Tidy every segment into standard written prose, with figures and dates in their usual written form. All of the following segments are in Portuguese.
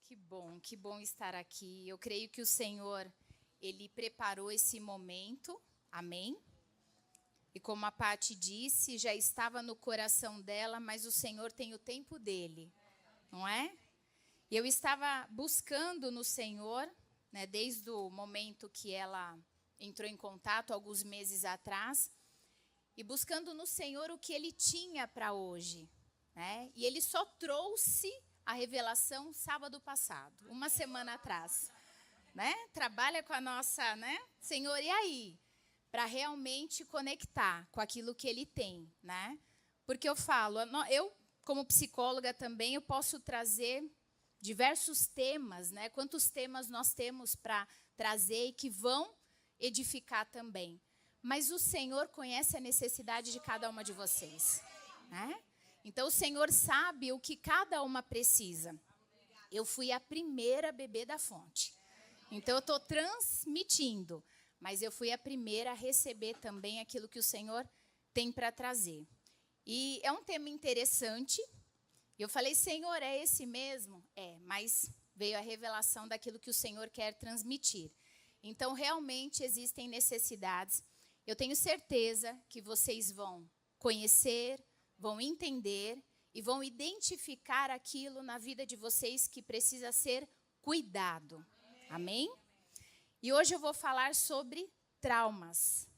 Que bom estar aqui. Eu creio que o Senhor, Ele preparou esse momento, amém? E como a Paty disse, já estava no coração dela, mas o Senhor tem o tempo dele, não é? E eu estava buscando no Senhor, né, desde o momento que ela entrou em contato, alguns meses atrás, e buscando no Senhor o que Ele tinha para hoje, né? E Ele só trouxe a revelação sábado passado, uma semana atrás, né? Trabalha com a nossa, né? Senhor, e aí? Para realmente conectar com aquilo que Ele tem, né? Porque eu falo, eu como psicóloga também, eu posso trazer diversos temas, né? Quantos temas nós temos para trazer e que vão edificar também. Mas o Senhor conhece a necessidade de cada uma de vocês, né? Então, o Senhor sabe o que cada uma precisa. Eu fui a primeira a beber da fonte. Então, eu estou transmitindo. Mas eu fui a primeira a receber também aquilo que o Senhor tem para trazer. E é um tema interessante. Eu falei, Senhor, é esse mesmo? É, mas veio a revelação daquilo que o Senhor quer transmitir. Então, realmente existem necessidades. Eu tenho certeza que vocês vão conhecer, vão entender e vão identificar aquilo na vida de vocês que precisa ser cuidado. Amém? E hoje eu vou falar sobre traumas.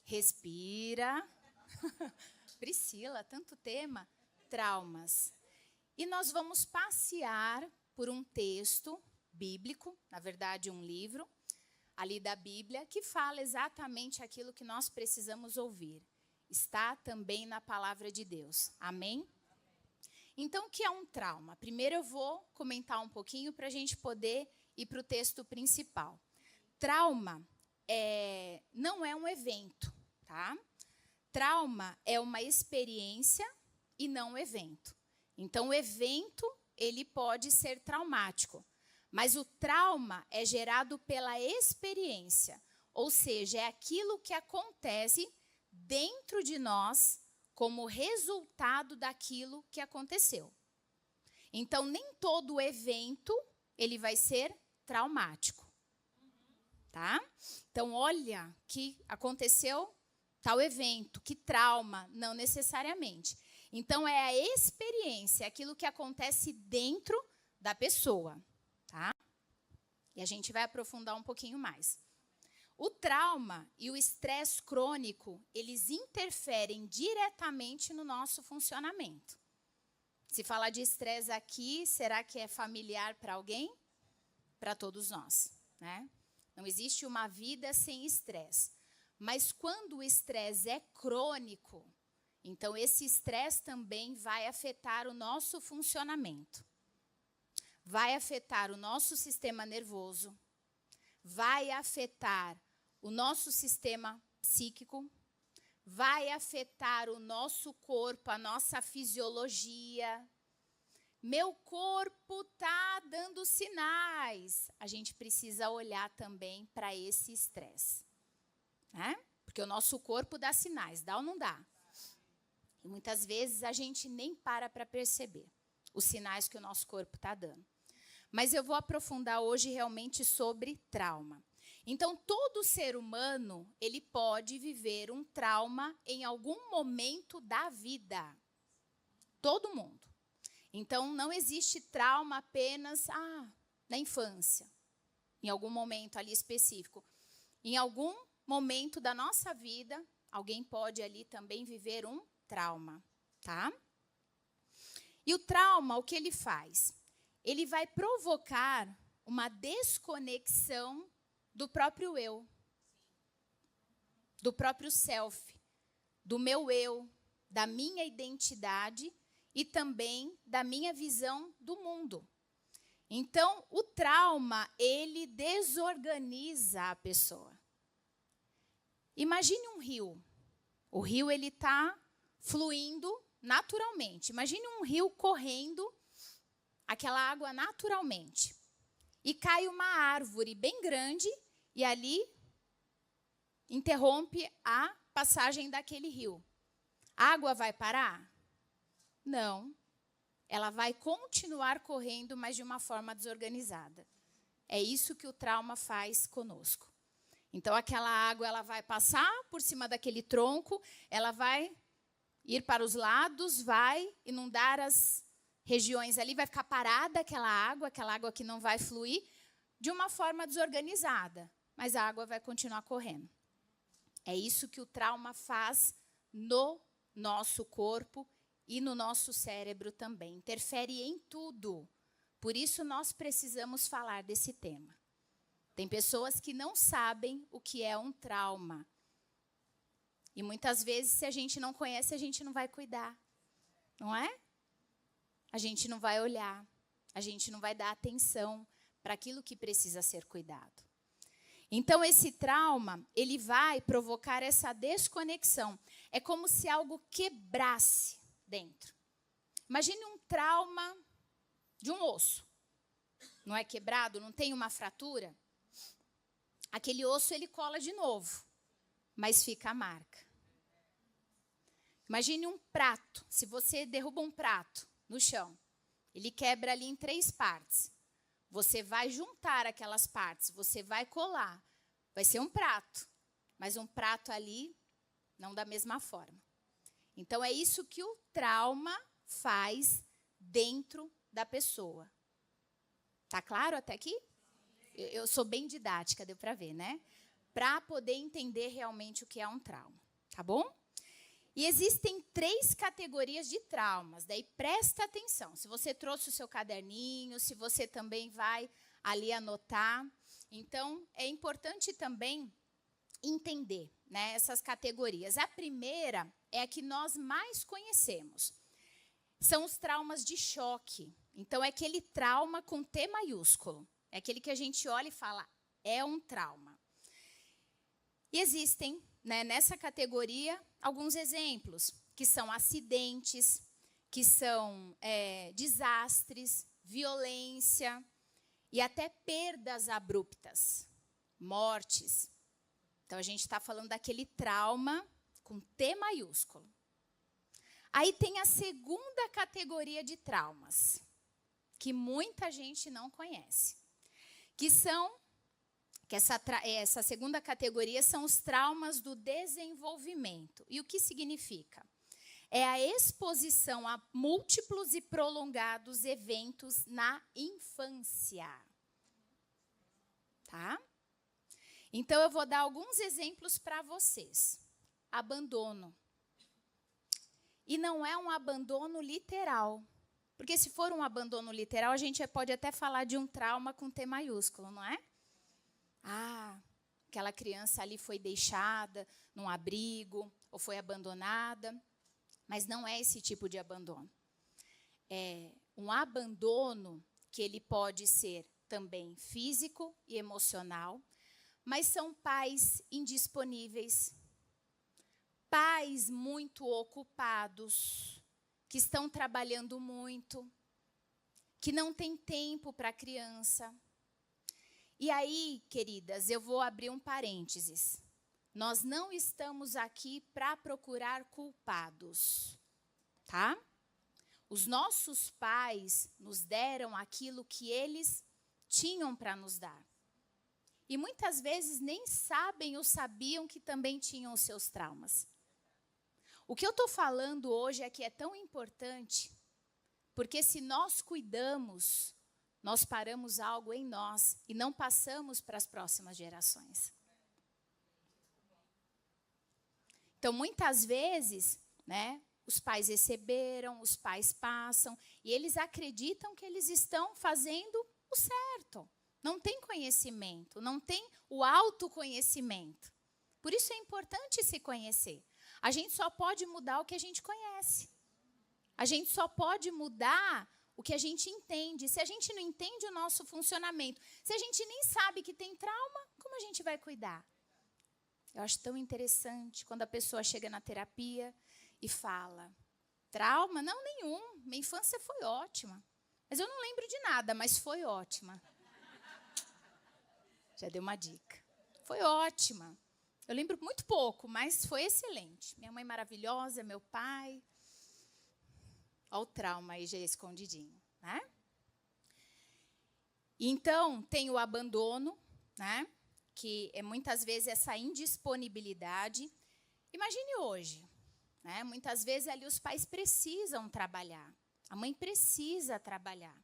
Respira. Priscila, tanto tema. Traumas. E nós vamos passear por um texto bíblico, na verdade um livro, ali da Bíblia, que fala exatamente aquilo que nós precisamos ouvir. Está também na palavra de Deus. Amém? Então, o que é um trauma? Primeiro eu vou comentar um pouquinho para a gente poder ir para o texto principal. Trauma não é um evento, tá? Trauma é uma experiência e não um evento. Então, o evento, ele pode ser traumático, mas o trauma é gerado pela experiência, ou seja, é aquilo que acontece dentro de nós como resultado daquilo que aconteceu. Então, nem todo evento ele vai ser traumático, tá? Então, olha que aconteceu tal evento, que trauma, não necessariamente. Então, é a experiência, aquilo que acontece dentro da pessoa, tá? E a gente vai aprofundar um pouquinho mais. O trauma e o estresse crônico, eles interferem diretamente no nosso funcionamento. Se falar de estresse aqui, será que é familiar para alguém? Para todos nós, né? Não existe uma vida sem estresse. Mas quando o estresse é crônico, então esse estresse também vai afetar o nosso funcionamento. Vai afetar o nosso sistema nervoso, vai afetar o nosso sistema psíquico, vai afetar o nosso corpo, a nossa fisiologia. Meu corpo está dando sinais. A gente precisa olhar também para esse estresse, né? Porque o nosso corpo dá sinais, dá ou não dá? E muitas vezes a gente nem para perceber os sinais que o nosso corpo está dando. Mas eu vou aprofundar hoje realmente sobre trauma. Então, todo ser humano, ele pode viver um trauma em algum momento da vida. Todo mundo. Então, não existe trauma apenas na infância, em algum momento ali específico. Em algum momento da nossa vida, alguém pode ali também viver um trauma, tá? E o trauma, o que ele faz? Ele vai provocar uma desconexão do próprio eu, do próprio self, do meu eu, da minha identidade e também da minha visão do mundo. Então, o trauma, ele desorganiza a pessoa. Imagine um rio. O rio ele está fluindo naturalmente. Imagine um rio correndo, aquela água naturalmente. E cai uma árvore bem grande e ali interrompe a passagem daquele rio. A água vai parar? Não. ela vai continuar correndo, mas de uma forma desorganizada. É isso que o trauma faz conosco. Então, aquela água ela vai passar por cima daquele tronco, ela vai ir para os lados, vai inundar as regiões ali, vai ficar parada aquela água que não vai fluir, de uma forma desorganizada, mas a água vai continuar correndo. É isso que o trauma faz no nosso corpo e no nosso cérebro também. Interfere em tudo. Por isso, nós precisamos falar desse tema. Tem pessoas que não sabem o que é um trauma. E muitas vezes, se a gente não conhece, a gente não vai cuidar. Não é? A gente não vai olhar. A gente não vai dar atenção para aquilo que precisa ser cuidado. Então, esse trauma, ele vai provocar essa desconexão. É como se algo quebrasse dentro. Imagine um trauma de um osso. Não é quebrado, não tem uma fratura. Aquele osso, ele cola de novo, mas fica a marca. Imagine um prato. Se você derruba um prato no chão, ele quebra ali em 3 partes. Você vai juntar aquelas partes, você vai colar. Vai ser um prato, mas um prato ali não da mesma forma. Então, é isso que o trauma faz dentro da pessoa. Tá claro até aqui? Eu sou bem didática, deu para ver, né? Para poder entender realmente o que é um trauma, tá bom? E existem 3 categorias de traumas, daí presta atenção. Se você trouxe o seu caderninho, se você também vai ali anotar. Então, é importante também entender, né, essas categorias. A primeira é a que nós mais conhecemos. São os traumas de choque. Então, é aquele trauma com T maiúsculo. É aquele que a gente olha e fala, é um trauma. E existem, né, nessa categoria, alguns exemplos, que são acidentes, que são desastres, violência e até perdas abruptas, mortes. Então, a gente está falando daquele trauma com T maiúsculo. Aí tem a segunda categoria de traumas, que muita gente não conhece, que essa segunda categoria são os traumas do desenvolvimento. E o que significa? É a exposição a múltiplos e prolongados eventos na infância. Tá? Então, eu vou dar alguns exemplos para vocês. Abandono. E não é um abandono literal. Porque se for um abandono literal, a gente pode até falar de um trauma com T maiúsculo, não é? Ah, aquela criança ali foi deixada num abrigo ou foi abandonada. Mas não é esse tipo de abandono. É um abandono que ele pode ser também físico e emocional, mas são pais indisponíveis, pais muito ocupados, que estão trabalhando muito, que não têm tempo para a criança. E aí, queridas, eu vou abrir um parênteses. Nós não estamos aqui para procurar culpados, tá? Os nossos pais nos deram aquilo que eles tinham para nos dar. E muitas vezes nem sabem ou sabiam que também tinham os seus traumas. O que eu estou falando hoje é que é tão importante, porque se nós cuidamos, nós paramos algo em nós e não passamos para as próximas gerações. Então, muitas vezes, né, os pais receberam, os pais passam, e eles acreditam que eles estão fazendo o certo. Não tem conhecimento, não tem o autoconhecimento. Por isso é importante se conhecer. A gente só pode mudar o que a gente conhece. A gente só pode mudar o que a gente entende. Se a gente não entende o nosso funcionamento, se a gente nem sabe que tem trauma, como a gente vai cuidar? Eu acho tão interessante quando a pessoa chega na terapia e fala, trauma? Não, nenhum. Minha infância foi ótima. Mas eu não lembro de nada, mas foi ótima. Já deu uma dica. Foi ótima. Eu lembro muito pouco, mas foi excelente. Minha mãe maravilhosa, meu pai. Olha o trauma aí já escondidinho, né? Então, tem o abandono, né? Que é muitas vezes essa indisponibilidade. Imagine hoje, né? Muitas vezes ali os pais precisam trabalhar. A mãe precisa trabalhar.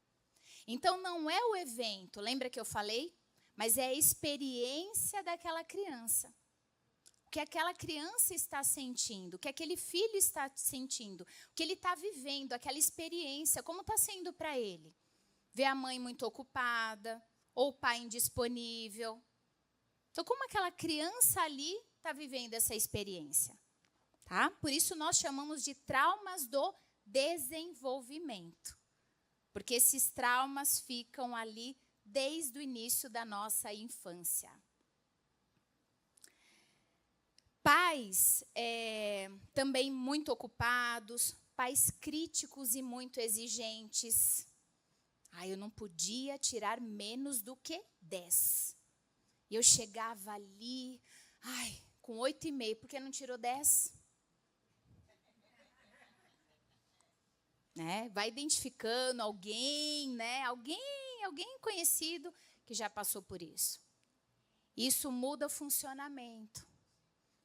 Então, não é o evento, lembra que eu falei? Mas é a experiência daquela criança. O que aquela criança está sentindo, o que aquele filho está sentindo, o que ele está vivendo, aquela experiência, como está sendo para ele. Ver a mãe muito ocupada, ou o pai indisponível. Então, como aquela criança ali está vivendo essa experiência? Tá? Por isso, nós chamamos de traumas do desenvolvimento. Porque esses traumas ficam ali desde o início da nossa infância. Pais também muito ocupados, pais críticos e muito exigentes. Eu não podia tirar menos do que 10. E eu chegava ali, com 8,5, por que não tirou 10? Né? Vai identificando alguém, né? Alguém conhecido que já passou por isso. Isso muda o funcionamento.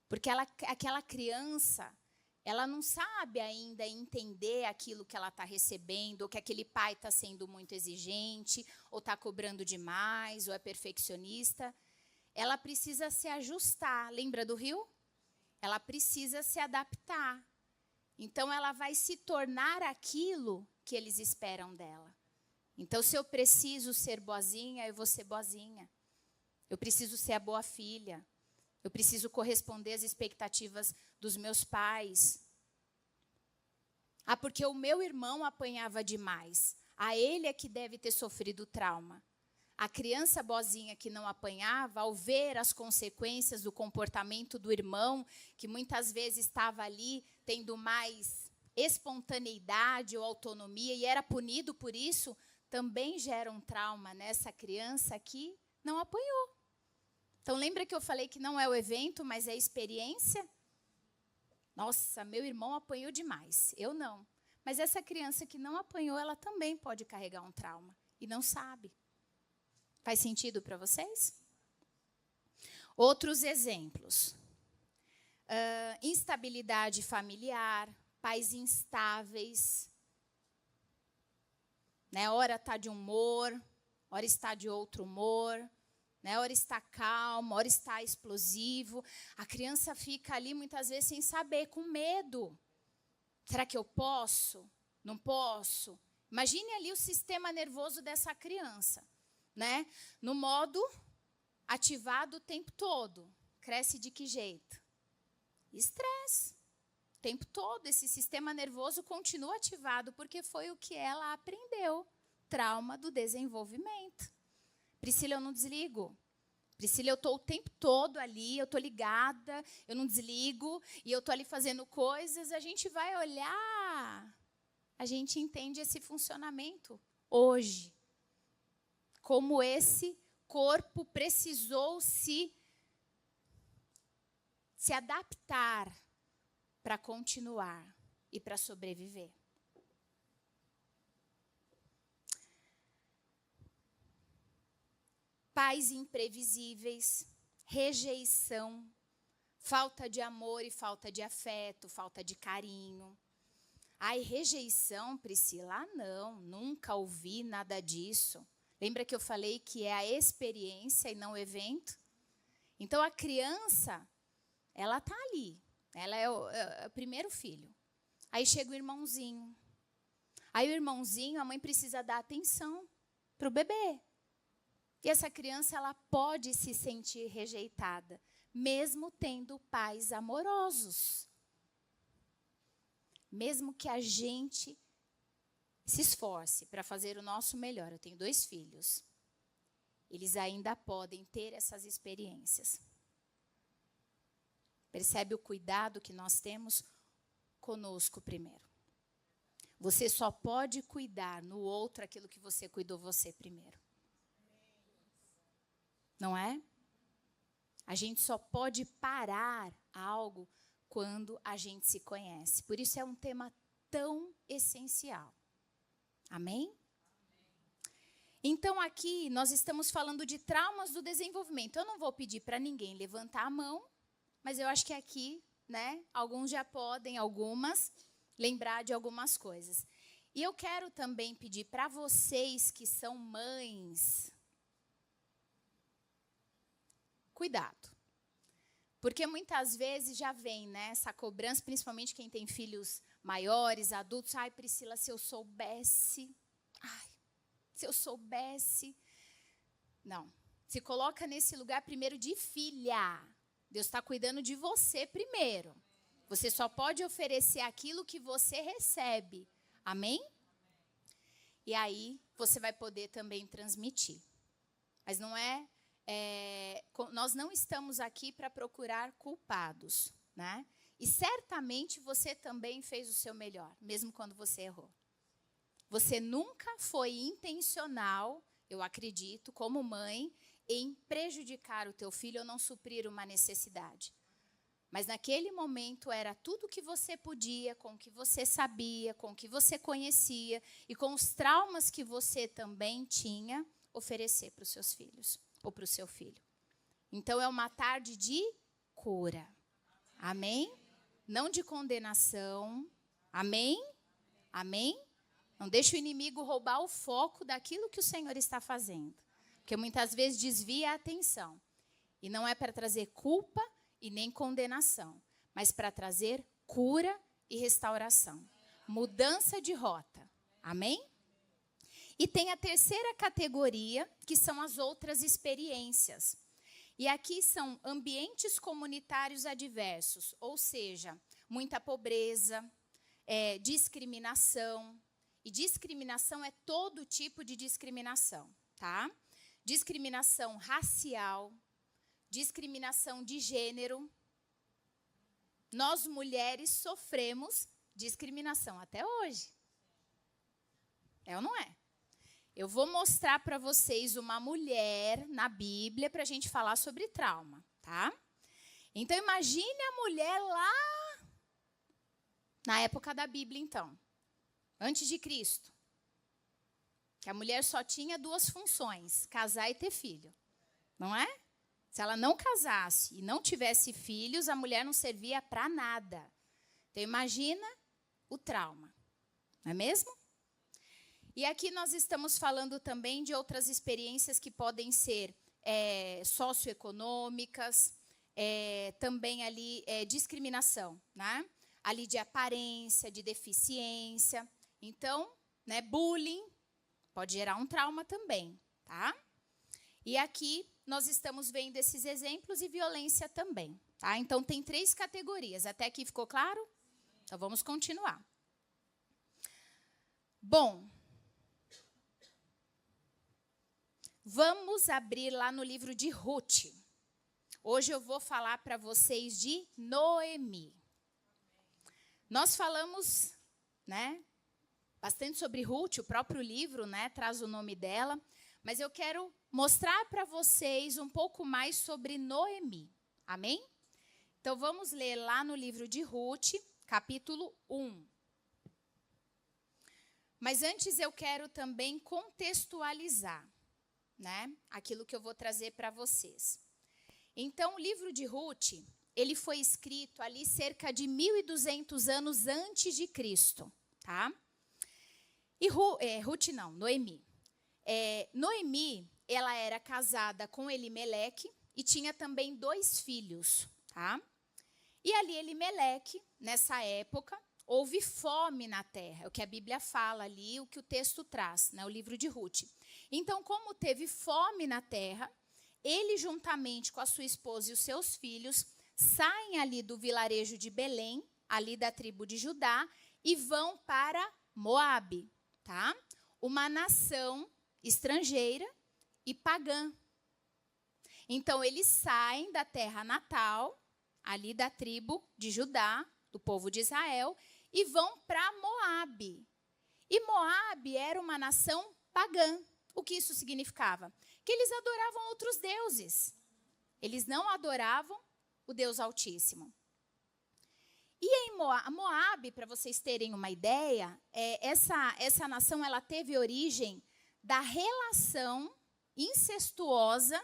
Porque aquela criança, ela não sabe ainda entender aquilo que ela está recebendo, ou que aquele pai está sendo muito exigente, ou está cobrando demais, ou é perfeccionista. Ela precisa se ajustar. Lembra do rio? Ela precisa se adaptar. Então, ela vai se tornar aquilo que eles esperam dela. Então, se eu preciso ser boazinha, eu vou ser boazinha. Eu preciso ser a boa filha. Eu preciso corresponder às expectativas dos meus pais. Porque o meu irmão apanhava demais. Ele é que deve ter sofrido trauma. A criança boazinha que não apanhava, ao ver as consequências do comportamento do irmão, que muitas vezes estava ali tendo mais espontaneidade ou autonomia e era punido por isso, também gera um trauma nessa criança que não apanhou. Então, lembra que eu falei que não é o evento, mas é a experiência? Nossa, meu irmão apanhou demais, eu não. Mas essa criança que não apanhou, ela também pode carregar um trauma e não sabe. Faz sentido para vocês? Outros exemplos. Instabilidade familiar, pais instáveis. Né? Ora está de um humor, ora está de outro humor. Né? Ora está calmo, ora está explosivo. A criança fica ali muitas vezes sem saber, com medo. Será que eu posso? Não posso? Imagine ali o sistema nervoso dessa criança. Né? No modo ativado o tempo todo. Cresce de que jeito? Estresse. O tempo todo esse sistema nervoso continua ativado porque foi o que ela aprendeu. Trauma do desenvolvimento. Priscila, eu não desligo. Priscila, eu estou o tempo todo ali, eu estou ligada, eu não desligo, e eu estou ali fazendo coisas. A gente vai olhar, a gente entende esse funcionamento hoje. Como esse corpo precisou se adaptar para continuar e para sobreviver. Pais imprevisíveis, rejeição, falta de amor e falta de afeto, falta de carinho. Rejeição, Priscila? Não, nunca ouvi nada disso. Lembra que eu falei que é a experiência e não o evento? Então, a criança, ela está ali. Ela é o primeiro filho. Aí chega o irmãozinho. Aí o irmãozinho, a mãe precisa dar atenção para o bebê. E essa criança, ela pode se sentir rejeitada, mesmo tendo pais amorosos. Mesmo que a gente se esforce para fazer o nosso melhor. Eu tenho 2 filhos. Eles ainda podem ter essas experiências. Percebe o cuidado que nós temos conosco primeiro. Você só pode cuidar no outro aquilo que você cuidou você primeiro. Não é? A gente só pode parar algo quando a gente se conhece. Por isso é um tema tão essencial. Amém? Então, aqui nós estamos falando de traumas do desenvolvimento. Eu não vou pedir para ninguém levantar a mão, mas eu acho que aqui, né, alguns já podem, algumas, lembrar de algumas coisas. E eu quero também pedir para vocês que são mães, cuidado. Porque muitas vezes já vem, né, essa cobrança, principalmente quem tem filhos maiores, adultos. Ai, Priscila, se eu soubesse. Ai, se eu soubesse. Não. Se coloca nesse lugar primeiro de filha. Deus está cuidando de você primeiro. Você só pode oferecer aquilo que você recebe. Amém? E aí você vai poder também transmitir. Mas não nós não estamos aqui para procurar culpados, né? E certamente você também fez o seu melhor, mesmo quando você errou. Você nunca foi intencional, eu acredito, como mãe, em prejudicar o teu filho ou não suprir uma necessidade. Mas naquele momento era tudo o que você podia, com o que você sabia, com o que você conhecia e com os traumas que você também tinha, oferecer para os seus filhos ou para o seu filho. Então é uma tarde de cura. Amém? Não de condenação. Amém? Amém? Não deixe o inimigo roubar o foco daquilo que o Senhor está fazendo. Porque muitas vezes desvia a atenção. E não é para trazer culpa e nem condenação, mas para trazer cura e restauração. Mudança de rota. Amém? E tem a terceira categoria, que são as outras experiências. E aqui são ambientes comunitários adversos, ou seja, muita pobreza, discriminação. E discriminação é todo tipo de discriminação, tá? Discriminação racial, discriminação de gênero. Nós, mulheres, sofremos discriminação até hoje. É ou não é? Eu vou mostrar para vocês uma mulher na Bíblia para a gente falar sobre trauma, tá? Então, imagine a mulher lá na época da Bíblia, então. Antes de Cristo. Que a mulher só tinha duas funções, casar e ter filho. Não é? Se ela não casasse e não tivesse filhos, a mulher não servia para nada. Então, imagina o trauma. Não é mesmo? E aqui nós estamos falando também de outras experiências que podem ser socioeconômicas, também ali discriminação, né? Ali de aparência, de deficiência. Então, né, bullying pode gerar um trauma também, tá? E aqui nós estamos vendo esses exemplos e violência também, tá? Então, tem 3 categorias. Até aqui ficou claro? Então, vamos continuar. Bom, vamos abrir lá no livro de Ruth. Hoje eu vou falar para vocês de Noemi. Nós falamos, né, bastante sobre Ruth, o próprio livro, né, traz o nome dela, mas eu quero mostrar para vocês um pouco mais sobre Noemi. Amém? Então vamos ler lá no livro de Ruth, capítulo 1. Mas antes eu quero também contextualizar, né, aquilo que eu vou trazer para vocês. Então, o livro de Ruth, ele foi escrito ali cerca de 1.200 anos antes de Cristo, tá? E Noemi. Noemi, ela era casada com Elimeleque e tinha também 2 filhos, tá? E ali Elimeleque, nessa época, houve fome na terra, é o que a Bíblia fala ali, o que o texto traz, né, o livro de Ruth. Então, como teve fome na terra, ele juntamente com a sua esposa e os seus filhos, saem ali do vilarejo de Belém, ali da tribo de Judá, e vão para Moabe, tá? Uma nação estrangeira e pagã. Então, eles saem da terra natal, ali da tribo de Judá, do povo de Israel, e vão para Moabe. E Moabe era uma nação pagã. O que isso significava? Que eles adoravam outros deuses. Eles não adoravam o Deus Altíssimo. E em Moabe, para vocês terem uma ideia, essa nação ela teve origem da relação incestuosa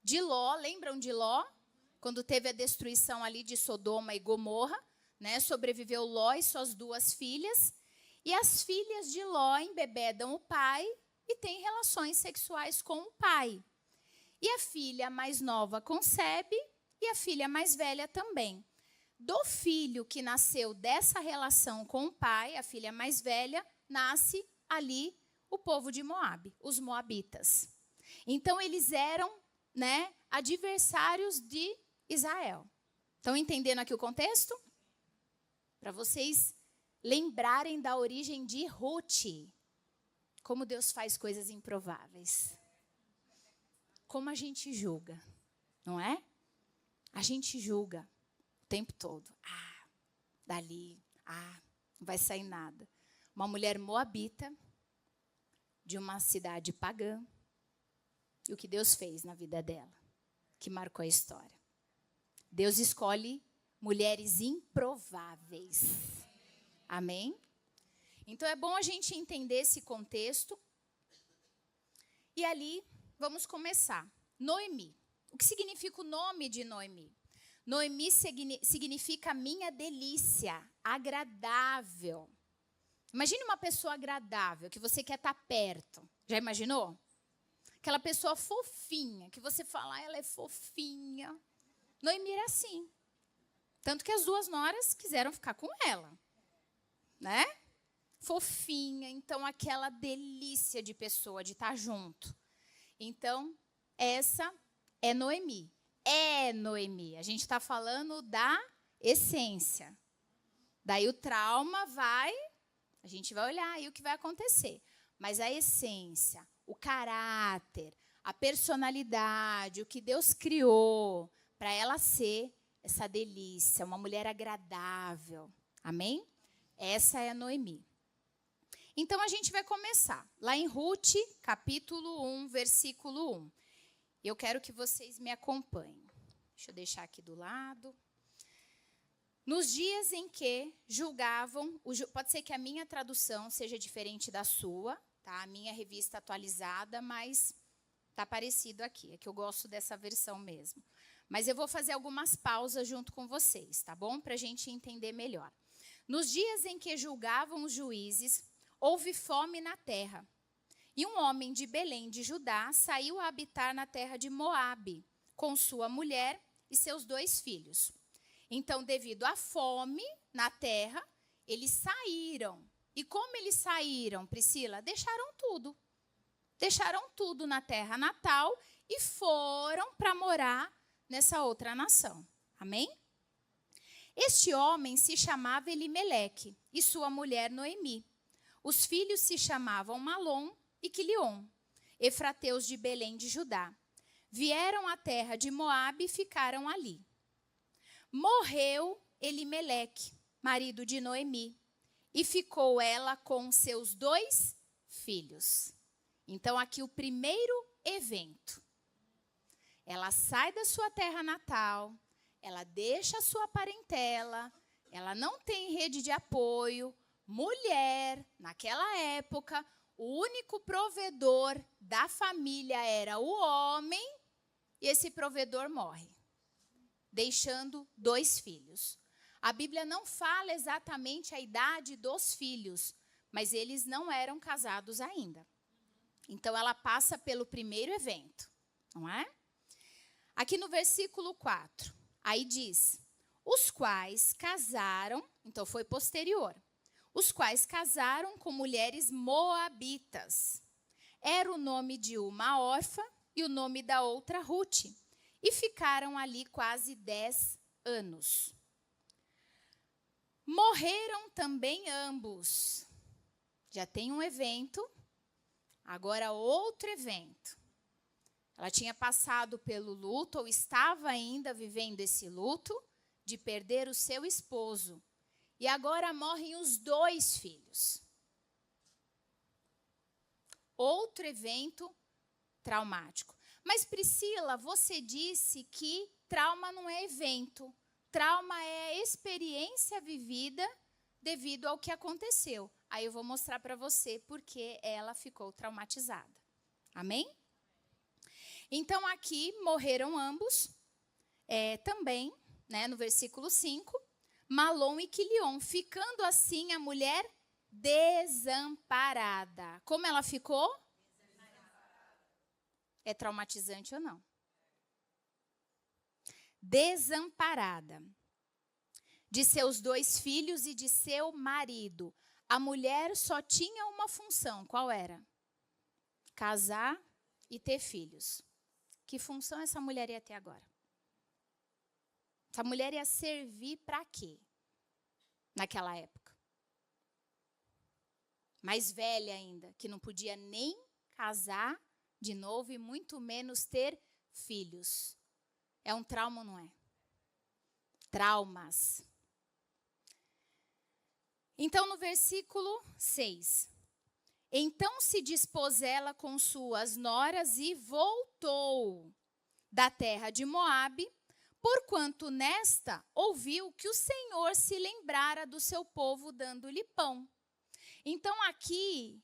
de Ló. Lembram de Ló? Quando teve a destruição ali de Sodoma e Gomorra, né? Sobreviveu Ló e suas 2 filhas. E as filhas de Ló embebedam o pai e têm relações sexuais com o pai. E a filha mais nova concebe e a filha mais velha também. Do filho que nasceu dessa relação com o pai, a filha mais velha, nasce ali o povo de Moabe, os moabitas. Então, eles eram, né, adversários de Israel. Estão entendendo aqui o contexto? Para vocês lembrarem da origem de Ruth. Como Deus faz coisas improváveis. Como a gente julga, não é? A gente julga o tempo todo. Dali, não vai sair nada. Uma mulher moabita, de uma cidade pagã, e o que Deus fez na vida dela, que marcou a história. Deus escolhe mulheres improváveis. Amém? Então é bom a gente entender esse contexto. E ali, vamos começar. Noemi. O que significa o nome de Noemi? Noemi significa minha delícia, agradável. Imagine uma pessoa agradável, que você quer estar perto. Já imaginou? Aquela pessoa fofinha, que você fala, ela é fofinha. Noemi era assim. Tanto que as 2 noras quiseram ficar com ela. Né? Fofinha, então aquela delícia de pessoa, de estar junto. Então, essa é Noemi. É Noemi. A gente está falando da essência. Daí o trauma a gente vai olhar aí o que vai acontecer. Mas a essência, o caráter, a personalidade, o que Deus criou para ela ser essa delícia, uma mulher agradável. Amém? Essa é a Noemi. Então, a gente vai começar lá em Ruth, capítulo 1, versículo 1. Eu quero que vocês me acompanhem. Deixa eu deixar aqui do lado. Nos dias em que julgavam, pode ser que a minha tradução seja diferente da sua, tá? A minha revista atualizada, mas está parecido aqui. É que eu gosto dessa versão mesmo. Mas eu vou fazer algumas pausas junto com vocês, tá bom? Para a gente entender melhor. Nos dias em que julgavam os juízes, houve fome na terra. E um homem de Belém de Judá saiu a habitar na terra de Moabe, com sua mulher e seus 2 filhos. Então, devido à fome na terra, eles saíram. E como eles saíram, Priscila? Deixaram tudo. Deixaram tudo na terra natal e foram para morar nessa outra nação. Amém? Este homem se chamava Elimeleque e sua mulher Noemi. Os filhos se chamavam Malom e Quilion, efrateus de Belém de Judá. Vieram à terra de Moabe e ficaram ali. Morreu Elimeleque, marido de Noemi, e ficou ela com seus 2 filhos. Então, aqui o primeiro evento. Ela sai da sua terra natal, ela deixa a sua parentela, ela não tem rede de apoio. Mulher, naquela época, o único provedor da família era o homem, e esse provedor morre, deixando 2 filhos. A Bíblia não fala exatamente a idade dos filhos, mas eles não eram casados ainda. Então, ela passa pelo primeiro evento, não é? Aqui no versículo 4, aí diz, os quais casaram, então foi posterior, os quais casaram com mulheres moabitas. Era o nome de uma órfã e o nome da outra Ruth, e ficaram ali quase 10 anos. Morreram também ambos. Já tem um evento, agora outro evento. Ela tinha passado pelo luto, ou estava ainda vivendo esse luto, de perder o seu esposo. E agora morrem os 2 filhos. Outro evento traumático. Mas, Priscila, você disse que trauma não é evento. trauma é a experiência vivida devido ao que aconteceu. Aí eu vou mostrar para você porque ela ficou traumatizada. Amém? Então, aqui morreram ambos, também, né, no versículo 5, Malom e Quilion, ficando assim a mulher desamparada. Como ela ficou? É traumatizante ou não? Desamparada. De seus 2 filhos e de seu marido. A mulher só tinha uma função. Qual era? Casar e ter filhos. Que função essa mulher ia ter agora? Essa mulher ia servir para quê? Naquela época. Mais velha ainda, que não podia nem casar de novo e muito menos ter filhos. É um trauma ou não é? Traumas. Então, no versículo 6. Então se dispôs ela com suas noras e voltou da terra de Moabe, porquanto nesta ouviu que o Senhor se lembrara do seu povo dando-lhe pão. Então aqui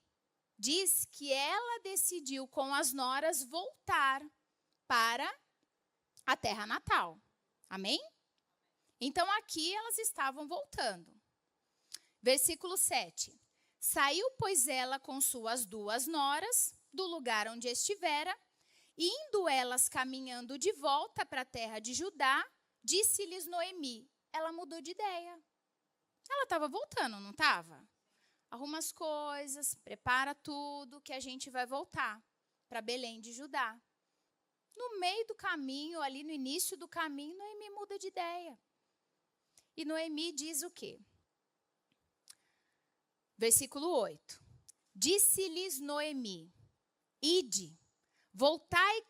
diz que ela decidiu com as noras voltar para a terra natal. Amém? Então aqui elas estavam voltando. Versículo 7. Saiu, pois, ela com suas 2 noras do lugar onde estivera, e indo elas caminhando de volta para a terra de Judá, disse-lhes Noemi. Ela mudou de ideia. Ela estava voltando, não estava? Arruma as coisas, prepara tudo, que a gente vai voltar para Belém de Judá. No meio do caminho, ali no início do caminho, Noemi muda de ideia. E Noemi diz o quê? Versículo 8. Disse-lhes Noemi, ide, voltai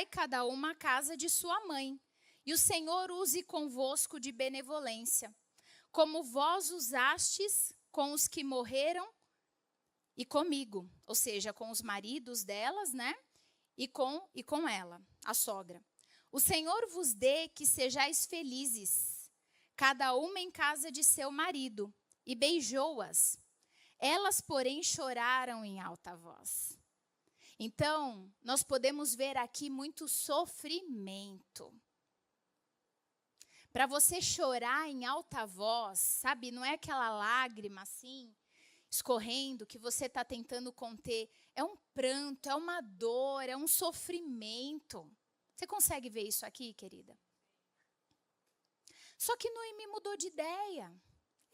cada uma à casa de sua mãe, e o Senhor use convosco de benevolência, como vós usastes com os que morreram e comigo, ou seja, com os maridos delas, né? E com ela, a sogra. O Senhor vos dê que sejais felizes, cada uma em casa de seu marido. E beijou-as. Elas, porém, choraram em alta voz. Então, nós podemos ver aqui muito sofrimento. Para você chorar em alta voz, sabe, não é aquela lágrima assim, escorrendo, que você está tentando conter. É um pranto, é uma dor, é um sofrimento. Você consegue ver isso aqui, querida? Só que Noemi mudou de ideia.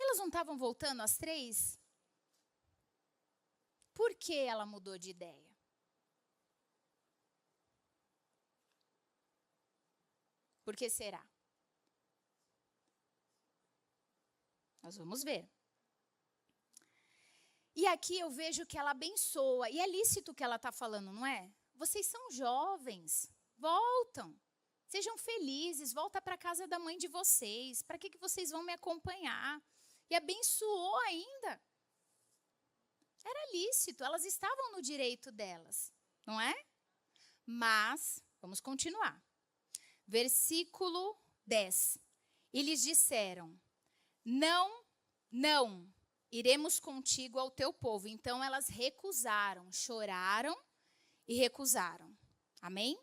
Elas não estavam voltando às 3? Por que ela mudou de ideia? Por que será? Nós vamos ver. E aqui eu vejo que ela abençoa. E é lícito o que ela está falando, não é? Vocês são jovens. Voltam. Sejam felizes. Volta para a casa da mãe de vocês. Para que vocês vão me acompanhar? E abençoou ainda. Era lícito, elas estavam no direito delas, não é? Mas, vamos continuar. Versículo 10. E lhes disseram, não, iremos contigo ao teu povo. Então elas recusaram, choraram e recusaram. Amém?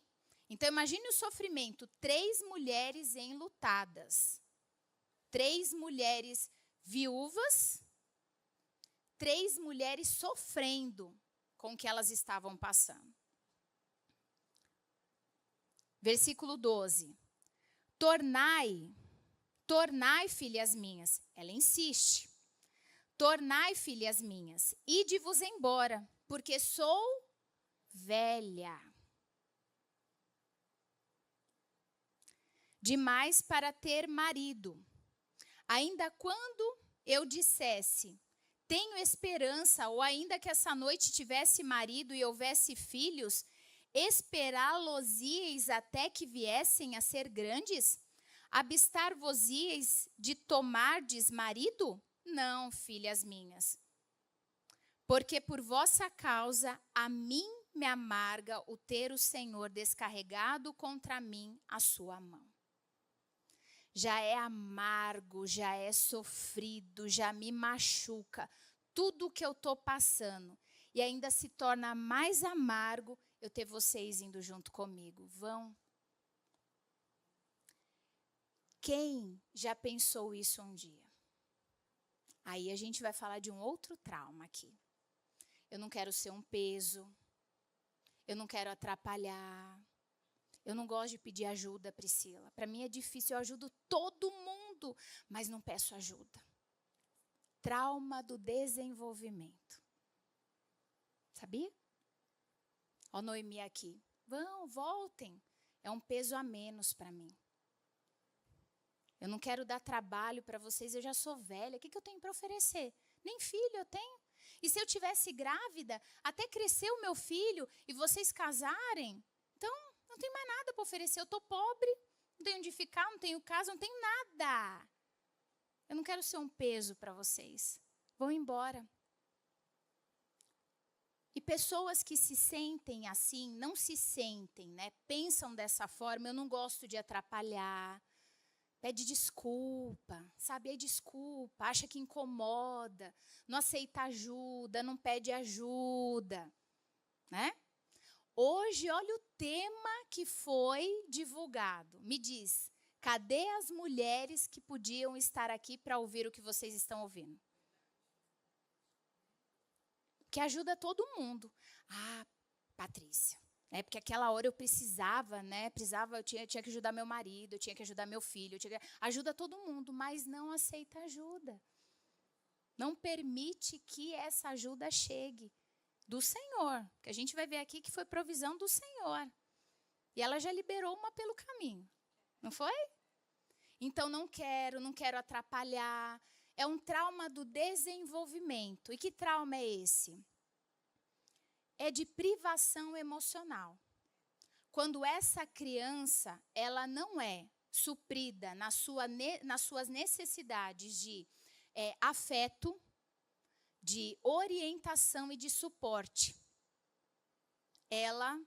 Então imagine o sofrimento, 3 mulheres enlutadas. 3 mulheres viúvas, 3 mulheres sofrendo com o que elas estavam passando. Versículo 12. Tornai, filhas minhas. Ela insiste. Tornai, filhas minhas, ide-vos embora, porque sou velha demais para ter marido. Ainda quando eu dissesse, tenho esperança, ou ainda que essa noite tivesse marido e houvesse filhos, esperá-los-íeis até que viessem a ser grandes? Abstar-vos-íeis de tomardes marido? Não, filhas minhas. Porque por vossa causa a mim me amarga o ter o Senhor descarregado contra mim a sua mão. já é amargo, já é sofrido, já me machuca. Tudo que eu estou passando. E ainda se torna mais amargo eu ter vocês indo junto comigo. Vão. Quem já pensou isso um dia? Aí a gente vai falar de um outro trauma aqui. Eu não quero ser um peso. Eu não quero atrapalhar. Eu não gosto de pedir ajuda, Priscila. Para mim é difícil, eu ajudo todo mundo, mas não peço ajuda. Trauma do desenvolvimento. Sabia? Ó, Noemi aqui. Vão, voltem. É um peso a menos para mim. Eu não quero dar trabalho para vocês, eu já sou velha. O que eu tenho para oferecer? Nem filho eu tenho. E se eu tivesse grávida, até crescer o meu filho e vocês casarem, então não tenho mais nada para oferecer. Eu estou pobre, não tenho onde ficar, não tenho casa, não tenho nada. Eu não quero ser um peso para vocês. Vão embora. E pessoas que se sentem assim, não se sentem, né? Pensam dessa forma, eu não gosto de atrapalhar. Pede desculpa, sabe? É desculpa, acha que incomoda, não aceita ajuda, não pede ajuda, né? Hoje, olha o tema que foi divulgado. Me diz, cadê as mulheres que podiam estar aqui para ouvir o que vocês estão ouvindo? Que ajuda todo mundo. Ah, Patrícia. Porque aquela hora eu precisava, né? Eu tinha que ajudar meu marido, eu tinha que ajudar meu filho. Ajuda todo mundo, mas não aceita ajuda. Não permite que essa ajuda chegue do Senhor. Que a gente vai ver aqui que foi provisão do Senhor. E ela já liberou uma pelo caminho. Não foi? Então não quero atrapalhar. É um trauma do desenvolvimento. E que trauma é esse? É de privação emocional. Quando essa criança, ela não é suprida nas suas necessidades de afeto, de orientação e de suporte, ela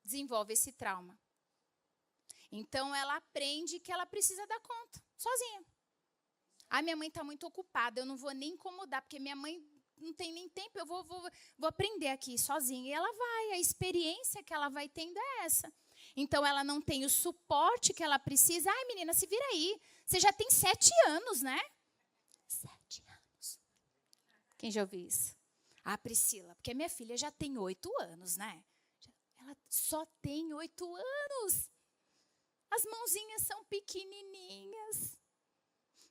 desenvolve esse trauma. Então, ela aprende que ela precisa dar conta, sozinha. Ah, minha mãe está muito ocupada, eu não vou nem incomodar, porque minha mãe não tem nem tempo, eu vou aprender aqui sozinha. E ela vai, a experiência que ela vai tendo é essa. Então, ela não tem o suporte que ela precisa. Ai, menina, se vira aí. Você já tem 7 anos, né? 7 anos. Quem já ouviu isso? Ah, Priscila, porque minha filha já tem 8 anos, né? Ela só tem 8 anos. As mãozinhas são pequenininhas.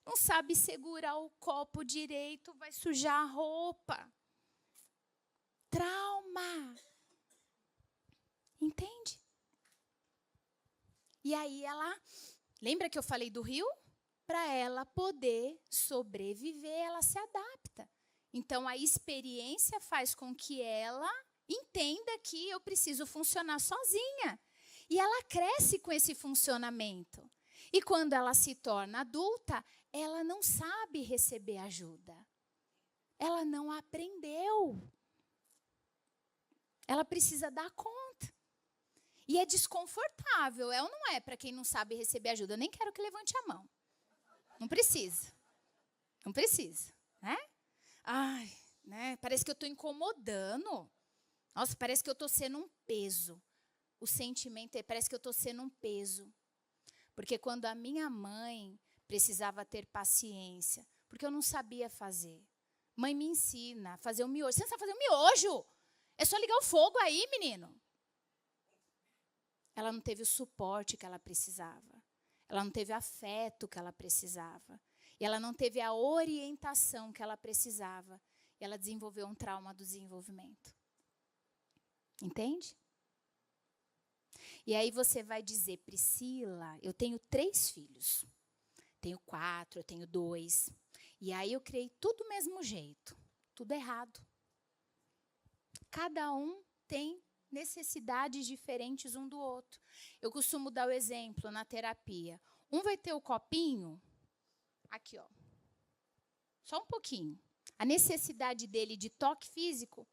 Não sabe segurar o copo direito, vai sujar a roupa. Trauma. Entende? E aí ela, lembra que eu falei do rio? Para ela poder sobreviver, ela se adapta. Então, a experiência faz com que ela entenda que eu preciso funcionar sozinha. E ela cresce com esse funcionamento. E quando ela se torna adulta, ela não sabe receber ajuda. Ela não aprendeu. Ela precisa dar conta. E é desconfortável, é ou não é? Para quem não sabe receber ajuda. Eu nem quero que levante a mão. Não precisa. Não precisa, né? Ai, né? Parece que eu estou incomodando. Nossa, parece que eu estou sendo um peso. O sentimento parece que eu estou sendo um peso. Porque quando a minha mãe precisava ter paciência, porque eu não sabia fazer. Mãe me ensina a fazer um miojo. Você não sabe fazer um miojo? É só ligar o fogo aí, menino. Ela não teve o suporte que ela precisava. Ela não teve o afeto que ela precisava. E ela não teve a orientação que ela precisava. E ela desenvolveu um trauma do desenvolvimento. Entende? E aí você vai dizer, Priscila, eu tenho 3 filhos. Tenho 4, eu tenho 2. E aí eu criei tudo do mesmo jeito. Tudo errado. Cada um tem necessidades diferentes um do outro. Eu costumo dar o exemplo na terapia. Um vai ter o copinho, aqui, ó. Só um pouquinho. A necessidade dele de toque físico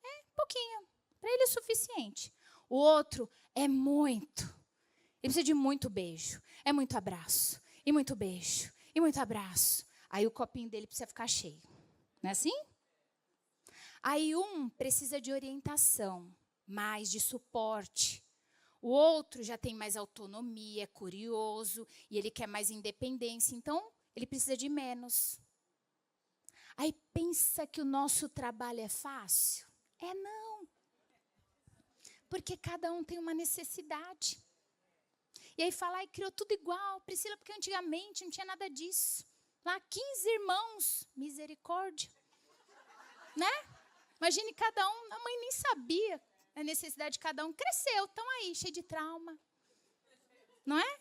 é pouquinho. Para ele é suficiente. O outro é muito. Ele precisa de muito beijo, é muito abraço. e muito beijo, e muito abraço. Aí o copinho dele precisa ficar cheio. Não é assim? Aí um precisa de orientação, mais de suporte. O outro já tem mais autonomia, é curioso, e ele quer mais independência. Então, ele precisa de menos. Aí pensa que o nosso trabalho é fácil? É não. Porque cada um tem uma necessidade. E aí fala, ai, criou tudo igual. Priscila, porque antigamente não tinha nada disso. Lá 15 irmãos, misericórdia. Né? Imagine cada um, a mãe nem sabia a necessidade de cada um. Cresceu, estão aí, cheio de trauma. Não é?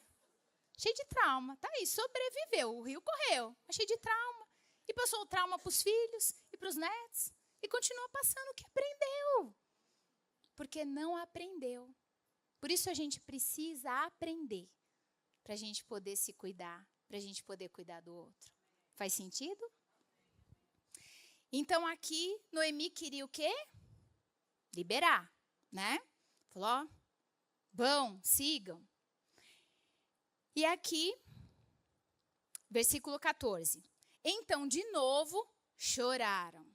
Cheio de trauma. Tá aí, sobreviveu, o rio correu, mas cheio de trauma. E passou o trauma para os filhos e para os netos. E continua passando o que aprendeu. Porque não aprendeu. Por isso a gente precisa aprender. Para a gente poder se cuidar. Para a gente poder cuidar do outro. Faz sentido? Então aqui, Noemi queria o quê? Liberar, né? Falou, ó, vão, sigam. E aqui, versículo 14. Então, de novo, choraram.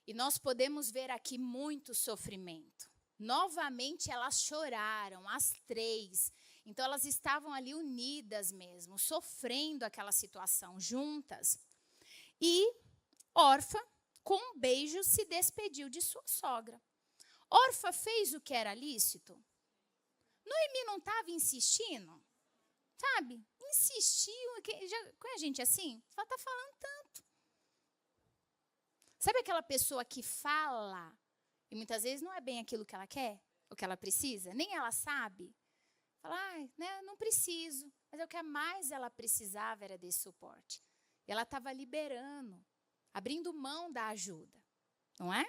E nós podemos ver aqui muito sofrimento. Novamente, elas choraram, as três. Então, elas estavam ali unidas mesmo, sofrendo aquela situação, juntas. E Orfa, com um beijo, se despediu de sua sogra. Orfa fez o que era lícito. Noemi não estava insistindo? Sabe? Insistiu. Já conhece a gente assim? Ela está falando tanto. Sabe aquela pessoa que fala e muitas vezes não é bem aquilo que ela quer, o que ela precisa? Nem ela sabe. Fala, né, não preciso. Mas o que mais ela precisava era desse suporte. E ela estava liberando, abrindo mão da ajuda. Não é?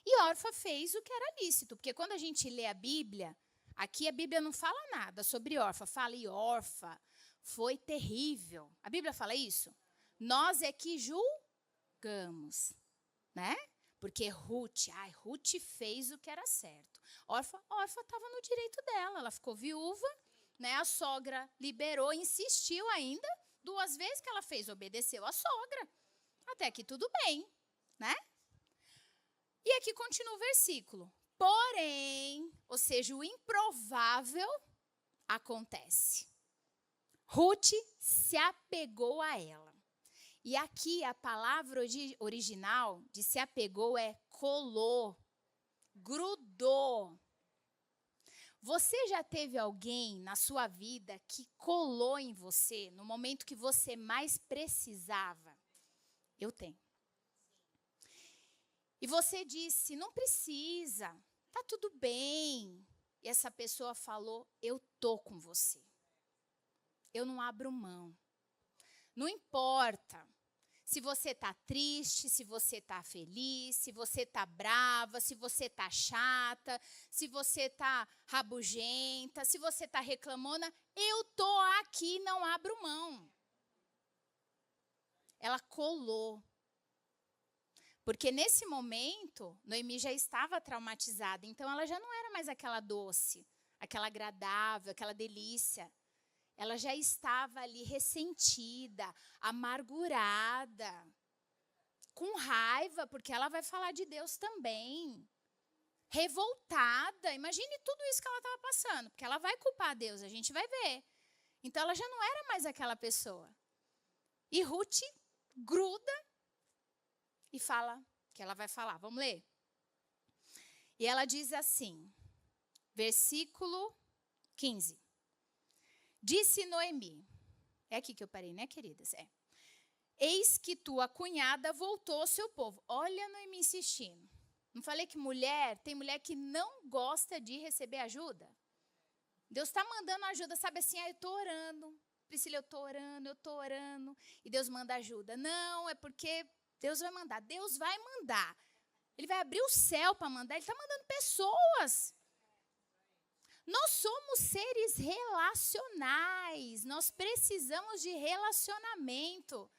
E Orfa fez o que era lícito. Porque quando a gente lê a Bíblia, aqui a Bíblia não fala nada sobre Orfa. Fala, e Orfa foi terrível. A Bíblia fala isso? Nós é que julgamos, né? Porque Ruth fez o que era certo. Orfa estava no direito dela. Ela ficou viúva, né? A sogra liberou, insistiu ainda. 2 vezes que ela fez, obedeceu a sogra. Até que tudo bem, né? E aqui continua o versículo. Porém, ou seja, o improvável acontece. Ruth se apegou a ela. E aqui a palavra original de se apegou é colou, grudou. Você já teve alguém na sua vida que colou em você no momento que você mais precisava? Eu tenho. E você disse, não precisa, tá tudo bem. E essa pessoa falou, eu tô com você. Eu não abro mão. Não importa se você tá triste, se você tá feliz, se você tá brava, se você tá chata, se você tá rabugenta, se você tá reclamona, eu tô aqui, não abro mão. Ela colou. Porque nesse momento, Noemi já estava traumatizada, então ela já não era mais aquela doce, aquela agradável, aquela delícia. Ela já estava ali ressentida, amargurada, com raiva, porque ela vai falar de Deus também. Revoltada, imagine tudo isso que ela estava passando, porque ela vai culpar Deus, a gente vai ver. Então ela já não era mais aquela pessoa. E Ruth gruda e fala, que ela vai falar, vamos ler? E ela diz assim, versículo 15. Disse Noemi, é aqui que eu parei, né, queridas? É. Eis que tua cunhada voltou ao seu povo. Olha Noemi insistindo. Não falei que tem mulher que não gosta de receber ajuda? Deus está mandando ajuda, sabe assim, eu estou orando. Priscila, eu estou orando. E Deus manda ajuda. Não, é porque Deus vai mandar. Deus vai mandar. Ele vai abrir o céu para mandar. Ele está mandando pessoas. Nós somos seres relacionais. Nós precisamos de relacionamento.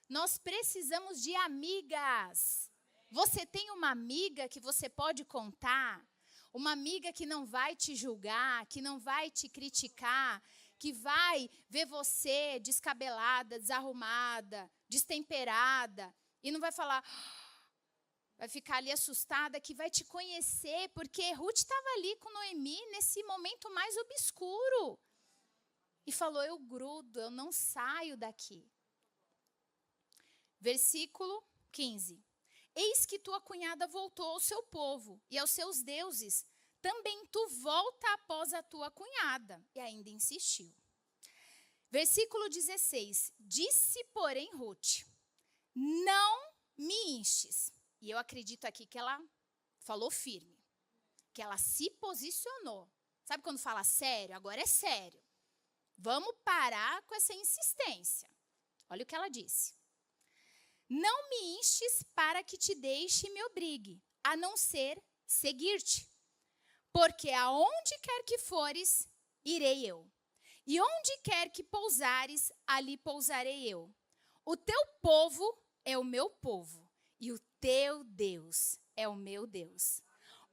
Nós precisamos de amigas. Você tem uma amiga que você pode contar? Uma amiga que não vai te julgar, que não vai te criticar, que vai ver você descabelada, desarrumada, destemperada, e não vai falar, vai ficar ali assustada, que vai te conhecer, porque Ruth estava ali com Noemi nesse momento mais obscuro. E falou, eu grudo, eu não saio daqui. Versículo 15. Eis que tua cunhada voltou ao seu povo e aos seus deuses. Também tu volta após a tua cunhada. E ainda insistiu. Versículo 16. Disse, porém, Ruth, não me instes. E eu acredito aqui que ela falou firme. Que ela se posicionou. Sabe quando fala sério? Agora é sério. Vamos parar com essa insistência. Olha o que ela disse. Não me instes para que te deixe e me obrigue, a não ser seguir-te. Porque aonde quer que fores, irei eu. E onde quer que pousares, ali pousarei eu. O teu povo é o meu povo, e o teu Deus é o meu Deus.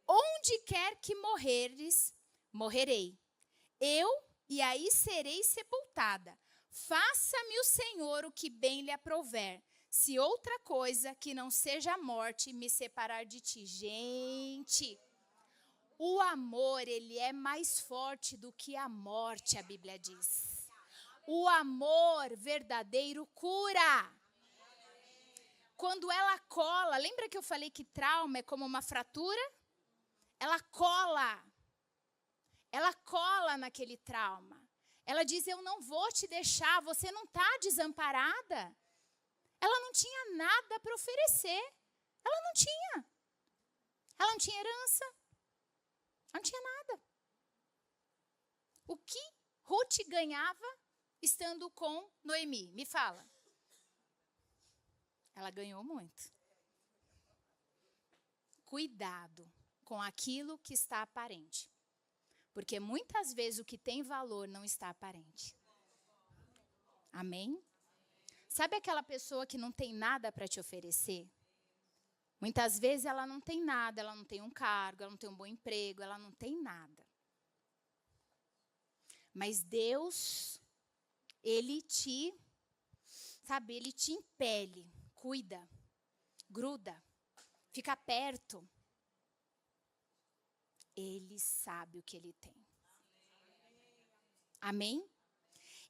Onde quer que morreres, morrerei. Eu, e aí serei sepultada. Faça-me o Senhor o que bem lhe aprouver. Se outra coisa que não seja a morte me separar de ti. Gente, o amor, ele é mais forte do que a morte, a Bíblia diz. O amor verdadeiro cura. Quando ela cola, lembra que eu falei que trauma é como uma fratura? Ela cola. Ela cola naquele trauma. Ela diz, eu não vou te deixar, você não está desamparada. Ela não tinha nada para oferecer. Ela não tinha. Ela não tinha herança. Ela não tinha nada. O que Ruth ganhava estando com Noemi? Me fala. Ela ganhou muito. Cuidado com aquilo que está aparente. Porque muitas vezes o que tem valor não está aparente. Amém? Sabe aquela pessoa que não tem nada para te oferecer? Muitas vezes ela não tem nada, ela não tem um cargo, ela não tem um bom emprego, ela não tem nada. Mas Deus, Ele te impele, cuida, gruda, fica perto. Ele sabe o que Ele tem. Amém?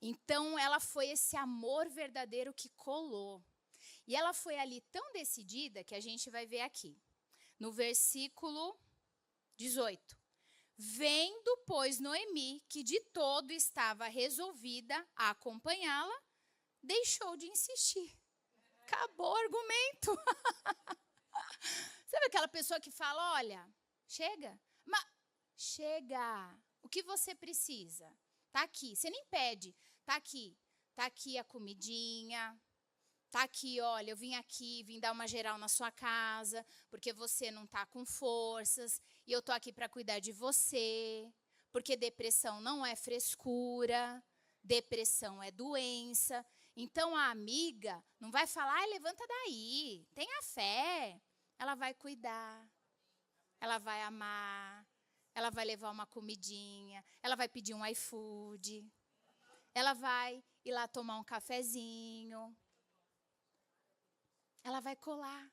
Então, ela foi esse amor verdadeiro que colou. E ela foi ali tão decidida que a gente vai ver aqui. No versículo 18. Vendo, pois, Noemi, que de todo estava resolvida a acompanhá-la, deixou de insistir. Acabou o argumento. Sabe aquela pessoa que fala, olha, chega. Mas chega. O que você precisa? Tá aqui. Você nem pede. Tá aqui. Tá aqui a comidinha. Tá aqui, olha, eu vim dar uma geral na sua casa, porque você não tá com forças, e eu tô aqui para cuidar de você, porque depressão não é frescura, depressão é doença. Então a amiga não vai falar, levanta daí, tenha fé. Ela vai cuidar, ela vai amar, ela vai levar uma comidinha, ela vai pedir um iFood, ela vai ir lá tomar um cafezinho. Ela vai colar.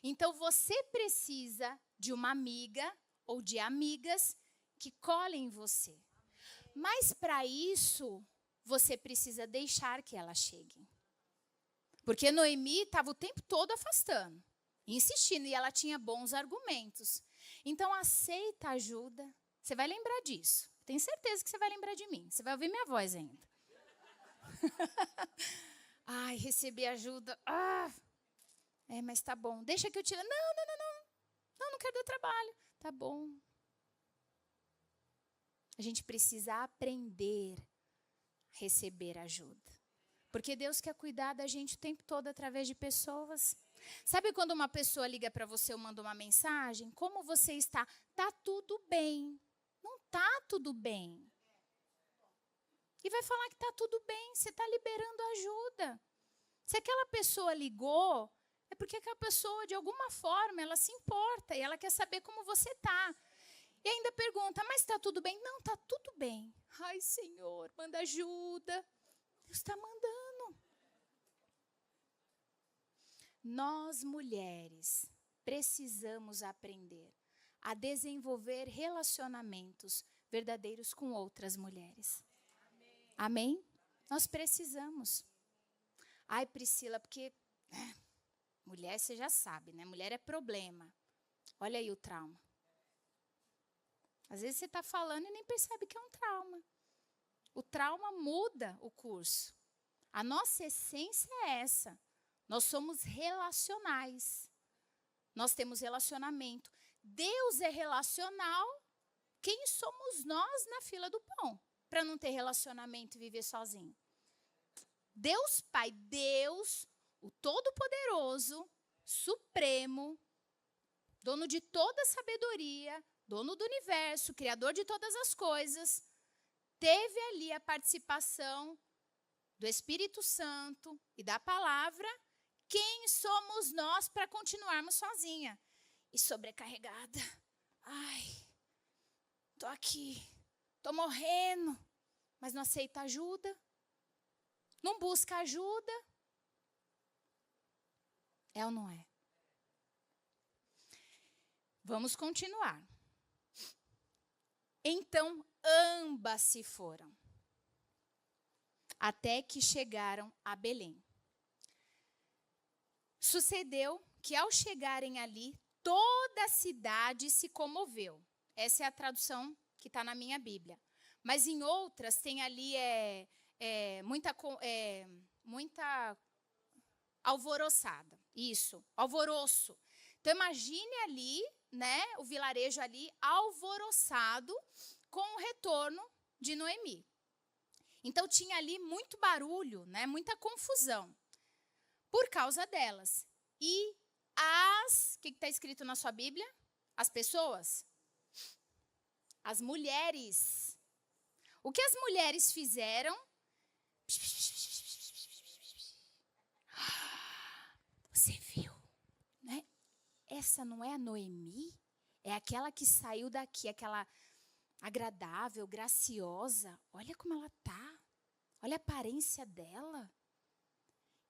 Então, você precisa de uma amiga ou de amigas que colhem em você. Mas, para isso, você precisa deixar que elas cheguem. Porque Noemi estava o tempo todo afastando, insistindo, e ela tinha bons argumentos. Então, aceita ajuda. Você vai lembrar disso. Tenho certeza que você vai lembrar de mim. Você vai ouvir minha voz ainda. Ai, recebi ajuda. Mas tá bom. Deixa que eu tire. Não quero dar trabalho. Tá bom. A gente precisa aprender a receber ajuda. Porque Deus quer cuidar da gente o tempo todo através de pessoas. Sabe quando uma pessoa liga para você ou manda uma mensagem? Como você está? Tá tudo bem. Não tá tudo bem. E vai falar que está tudo bem, você está liberando ajuda. Se aquela pessoa ligou, é porque aquela pessoa, de alguma forma, ela se importa e ela quer saber como você está. E ainda pergunta, mas está tudo bem? Não, está tudo bem. Ai, Senhor, manda ajuda. Deus está mandando. Nós, mulheres, precisamos aprender a desenvolver relacionamentos verdadeiros com outras mulheres. Amém? Nós precisamos. Ai, Priscila, porque mulher você já sabe, né? Mulher é problema. Olha aí o trauma. Às vezes você está falando e nem percebe que é um trauma. O trauma muda o curso. A nossa essência é essa. Nós somos relacionais. Nós temos relacionamento. Deus é relacional. Quem somos nós na fila do pão para não ter relacionamento e viver sozinho? Deus Pai, Deus, o Todo-Poderoso, Supremo, dono de toda a sabedoria, dono do universo, criador de todas as coisas, teve ali a participação do Espírito Santo e da palavra. Quem somos nós para continuarmos sozinha e sobrecarregada? Ai, tô aqui, tô morrendo, mas não aceita ajuda, não busca ajuda. É ou não é? Vamos continuar. Então, ambas se foram, até que chegaram a Belém. Sucedeu que, ao chegarem ali, toda a cidade se comoveu. Essa é a tradução que está na minha Bíblia. Mas em outras tem ali muita alvoroçada. Isso, alvoroço. Então, imagine ali, né, o vilarejo ali alvoroçado com o retorno de Noemi. Então, tinha ali muito barulho, né, muita confusão por causa delas. E o que está escrito na sua Bíblia? As pessoas? As mulheres. O que as mulheres fizeram? Você viu, né? Essa não é a Noemi? É aquela que saiu daqui, aquela agradável, graciosa. Olha como ela tá. Olha a aparência dela.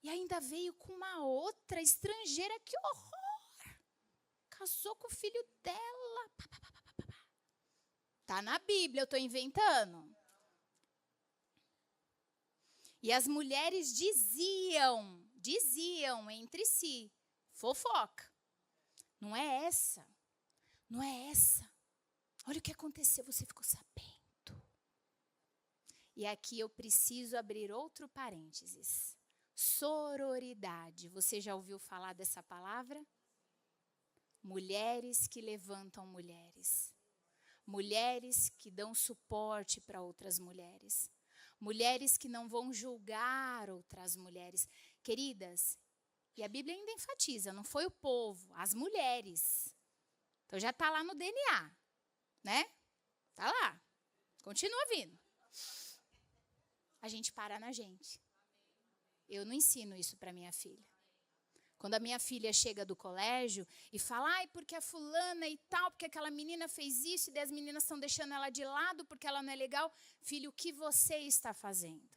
E ainda veio com uma outra estrangeira. Que horror! Casou com o filho dela. Tá na Bíblia, eu estou inventando. E as mulheres diziam entre si, fofoca. Não é essa. Não é essa. Olha o que aconteceu, você ficou sabendo. E aqui eu preciso abrir outro parênteses. Sororidade. Você já ouviu falar dessa palavra? Mulheres que levantam mulheres. Mulheres que dão suporte para outras mulheres. Mulheres que não vão julgar outras mulheres. Queridas, e a Bíblia ainda enfatiza, não foi o povo, as mulheres. Então já está lá no DNA, né? Está lá. Continua vindo. A gente para na gente. Eu não ensino isso para minha filha. Quando a minha filha chega do colégio e fala, ai, porque a fulana e tal, porque aquela menina fez isso, e 10 meninas estão deixando ela de lado porque ela não é legal. Filho, o que você está fazendo?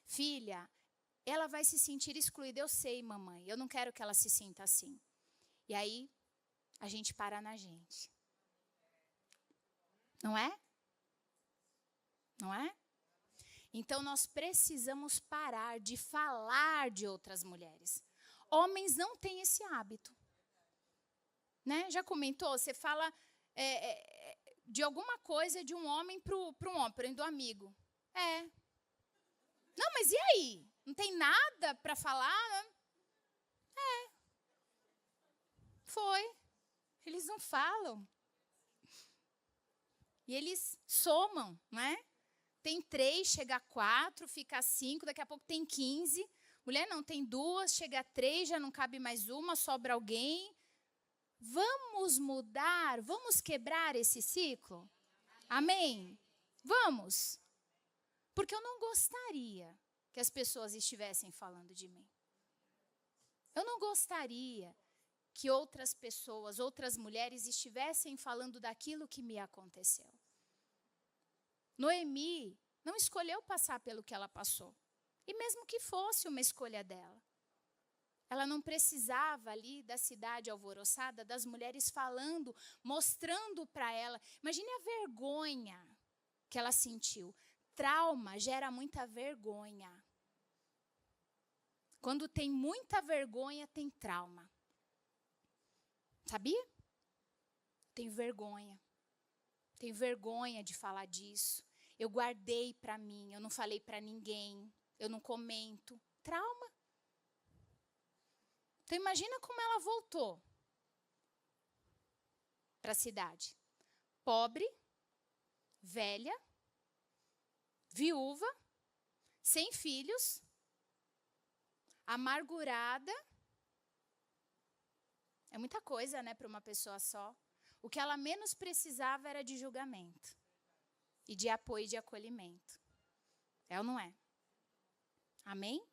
Filha, ela vai se sentir excluída. Eu sei, mamãe, eu não quero que ela se sinta assim. E aí, a gente para na gente. Não é? Não é? Então, nós precisamos parar de falar de outras mulheres. Homens não têm esse hábito. Né? Já comentou? Você fala de alguma coisa de um homem para um homem, do amigo. Não, mas e aí? Não tem nada para falar? Foi. Eles não falam. E eles somam, não é? Tem 3, chega a 4, fica a 5, daqui a pouco tem 15. Mulher não, tem 2, chega a 3, já não cabe mais uma, sobra alguém. Vamos mudar, vamos quebrar esse ciclo? Amém? Vamos. Porque eu não gostaria que as pessoas estivessem falando de mim. Eu não gostaria que outras pessoas, outras mulheres estivessem falando daquilo que me aconteceu. Noemi não escolheu passar pelo que ela passou. E mesmo que fosse uma escolha dela, ela não precisava ali da cidade alvoroçada, das mulheres falando, mostrando para ela. Imagine a vergonha que ela sentiu. Trauma gera muita vergonha. Quando tem muita vergonha, tem trauma. Sabia? Tenho vergonha. Tenho vergonha de falar disso. Eu guardei para mim, eu não falei para ninguém, eu não comento. Trauma. Então imagina como ela voltou para a cidade. Pobre, velha, viúva, sem filhos, amargurada. É muita coisa, né, para uma pessoa só. O que ela menos precisava era de julgamento e de apoio e de acolhimento. É ou não é? Amém?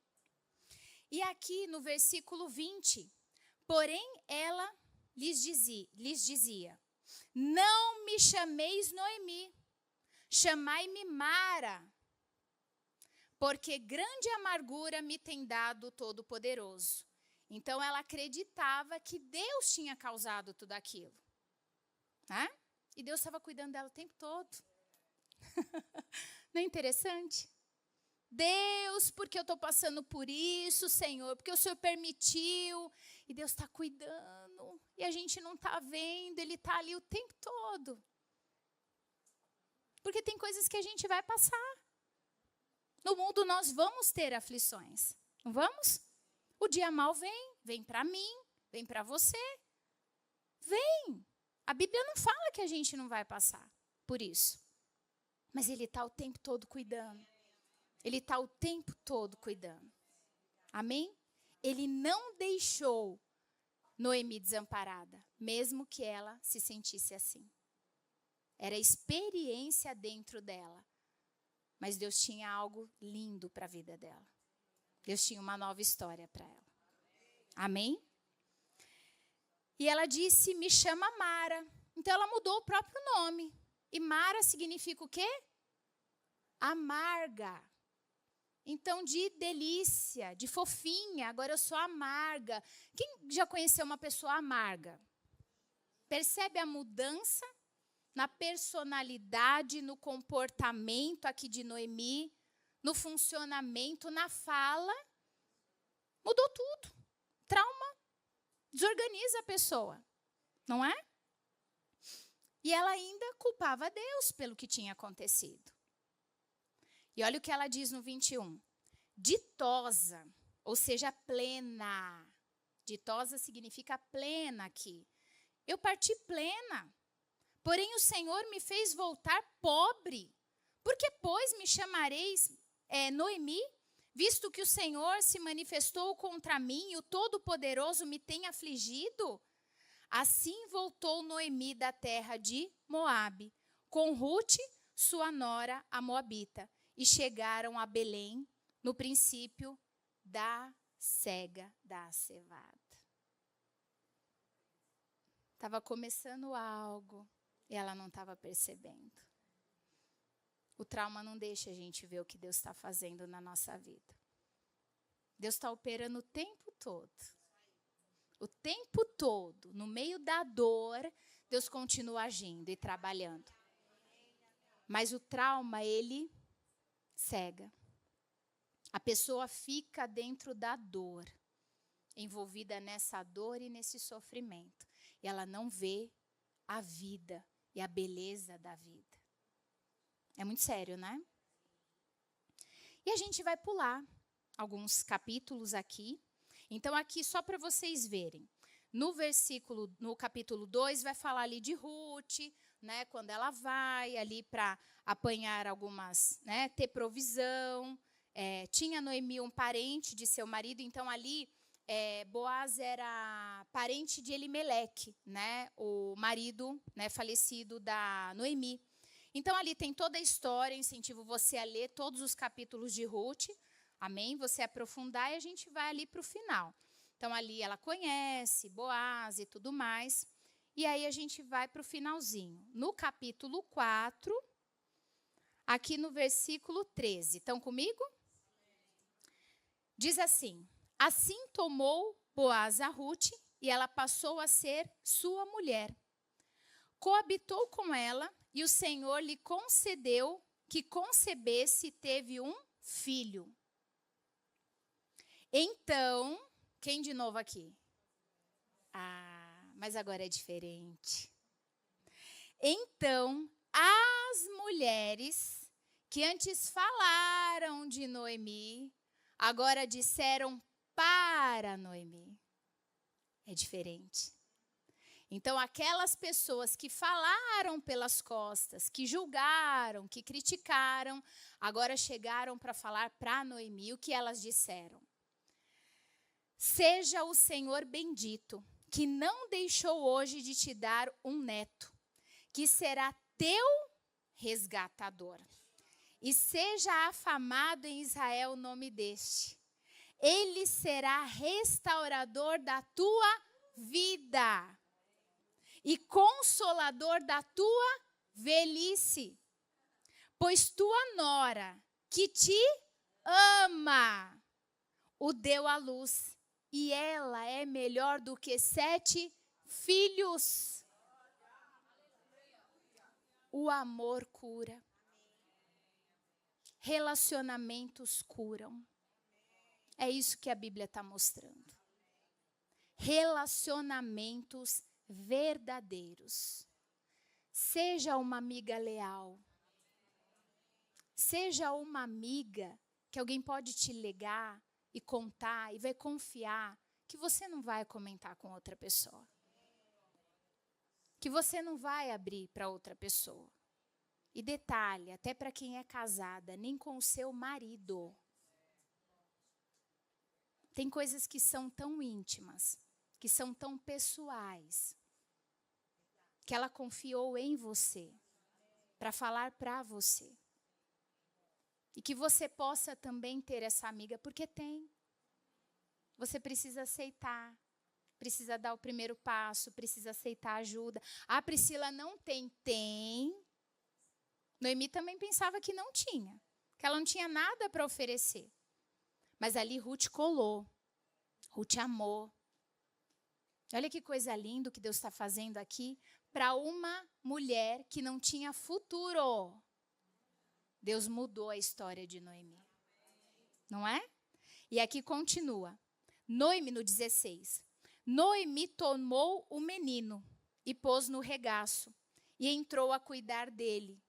E aqui no versículo 20, porém ela lhes dizia, não me chameis Noemi, chamai-me Mara, porque grande amargura me tem dado o Todo-Poderoso. Então ela acreditava que Deus tinha causado tudo aquilo. Né? E Deus estava cuidando dela o tempo todo. Não é interessante? Deus, porque eu estou passando por isso, Senhor, porque o Senhor permitiu, e Deus está cuidando, e a gente não está vendo, Ele está ali o tempo todo. Porque tem coisas que a gente vai passar. No mundo nós vamos ter aflições, não vamos? O dia mal vem para mim, vem para você, vem. A Bíblia não fala que a gente não vai passar por isso, mas Ele está o tempo todo cuidando. Ele está o tempo todo cuidando. Amém? Ele não deixou Noemi desamparada, mesmo que ela se sentisse assim. Era experiência dentro dela. Mas Deus tinha algo lindo para a vida dela. Deus tinha uma nova história para ela. Amém? E ela disse, me chama Mara. Então ela mudou o próprio nome. E Mara significa o quê? Amarga. Então, de delícia, de fofinha, agora eu sou amarga. Quem já conheceu uma pessoa amarga? Percebe a mudança na personalidade, no comportamento aqui de Noemi, no funcionamento, na fala? Mudou tudo. Trauma desorganiza a pessoa, não é? E ela ainda culpava Deus pelo que tinha acontecido. E olha o que ela diz no 21. Ditosa, ou seja, plena. Ditosa significa plena aqui. Eu parti plena, porém o Senhor me fez voltar pobre. Por que, pois, me chamareis Noemi, visto que o Senhor se manifestou contra mim e o Todo-Poderoso me tem afligido? Assim voltou Noemi da terra de Moabe, com Rute, sua nora, a Moabita. E chegaram a Belém, no princípio da cega da cevada. Estava começando algo e ela não estava percebendo. O trauma não deixa a gente ver o que Deus está fazendo na nossa vida. Deus está operando o tempo todo. O tempo todo, no meio da dor, Deus continua agindo e trabalhando. Mas o trauma, ele cega. A pessoa fica dentro da dor, envolvida nessa dor e nesse sofrimento. E ela não vê a vida e a beleza da vida. É muito sério, né? E a gente vai pular alguns capítulos aqui. Então, aqui, só para vocês verem, no capítulo 2, vai falar ali de Ruth, né, quando ela vai ali para apanhar algumas, né, ter provisão. Tinha Noemi um parente de seu marido, então ali Boaz era parente de Elimeleque, né, o marido, né, falecido da Noemi. Então ali tem toda a história, incentivo você a ler todos os capítulos de Ruth, amém? Você aprofundar e a gente vai ali para o final. Então ali ela conhece Boaz e tudo mais. E aí a gente vai para o finalzinho. No capítulo 4, aqui no versículo 13. Estão comigo? Diz assim: assim tomou Boaz a Rute, e ela passou a ser sua mulher. Coabitou com ela, e o Senhor lhe concedeu que concebesse e teve um filho. Então, quem de novo aqui? Mas agora é diferente. Então, as mulheres que antes falaram de Noemi, agora disseram para Noemi. É diferente. Então, aquelas pessoas que falaram pelas costas, que julgaram, que criticaram, agora chegaram para falar para Noemi. O que elas disseram? Seja o Senhor bendito, que não deixou hoje de te dar um neto, que será teu resgatador. E seja afamado em Israel o nome deste. Ele será restaurador da tua vida e consolador da tua velhice. Pois tua nora, que te ama, o deu à luz. E ela é melhor do que 7 filhos. O amor cura. Relacionamentos curam. É isso que a Bíblia está mostrando. Relacionamentos verdadeiros. Seja uma amiga leal. Seja uma amiga que alguém pode te ligar e contar e vai confiar que você não vai comentar com outra pessoa. Que você não vai abrir para outra pessoa. E detalhe, até para quem é casada, nem com o seu marido. Tem coisas que são tão íntimas, que são tão pessoais, que ela confiou em você, para falar para você. E que você possa também ter essa amiga, porque tem. Você precisa aceitar, precisa dar o primeiro passo, precisa aceitar ajuda. A Priscila não tem. Tem. Noemi também pensava que não tinha, que ela não tinha nada para oferecer. Mas ali Ruth colou, Ruth amou. Olha que coisa linda que Deus está fazendo aqui para uma mulher que não tinha futuro. Deus mudou a história de Noemi. Não é? E aqui continua. Noemi, no 16. Noemi tomou o menino e pôs no regaço e entrou a cuidar dele.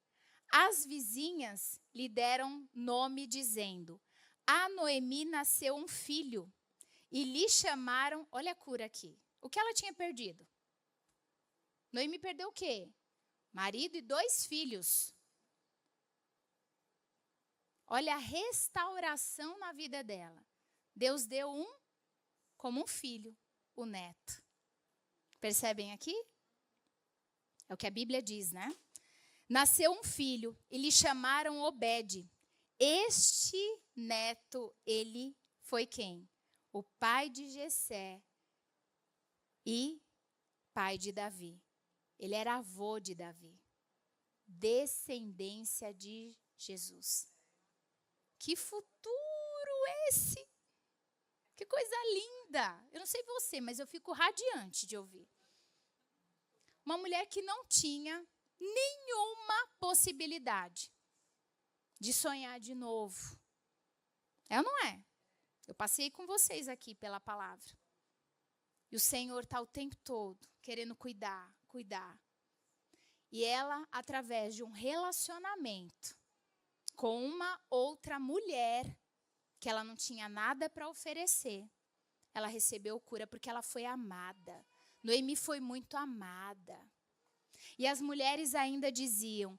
As vizinhas lhe deram nome dizendo: a Noemi nasceu um filho. E lhe chamaram, olha a cura aqui. O que ela tinha perdido? Noemi perdeu o quê? Marido e 2 filhos. Olha a restauração na vida dela. Deus deu como um filho, o neto. Percebem aqui? É o que a Bíblia diz, né? Nasceu um filho e lhe chamaram Obed. Este neto, ele foi quem? O pai de Jessé e pai de Davi. Ele era avô de Davi. Descendência de Jesus. Que futuro esse! Que coisa linda! Eu não sei você, mas eu fico radiante de ouvir. Uma mulher que não tinha nenhuma possibilidade de sonhar de novo. É ou não é? Eu passei com vocês aqui pela palavra. E o Senhor está o tempo todo querendo cuidar. E ela, através de um relacionamento com uma outra mulher, que ela não tinha nada para oferecer, ela recebeu cura porque ela foi amada. Noemi foi muito amada. E as mulheres ainda diziam: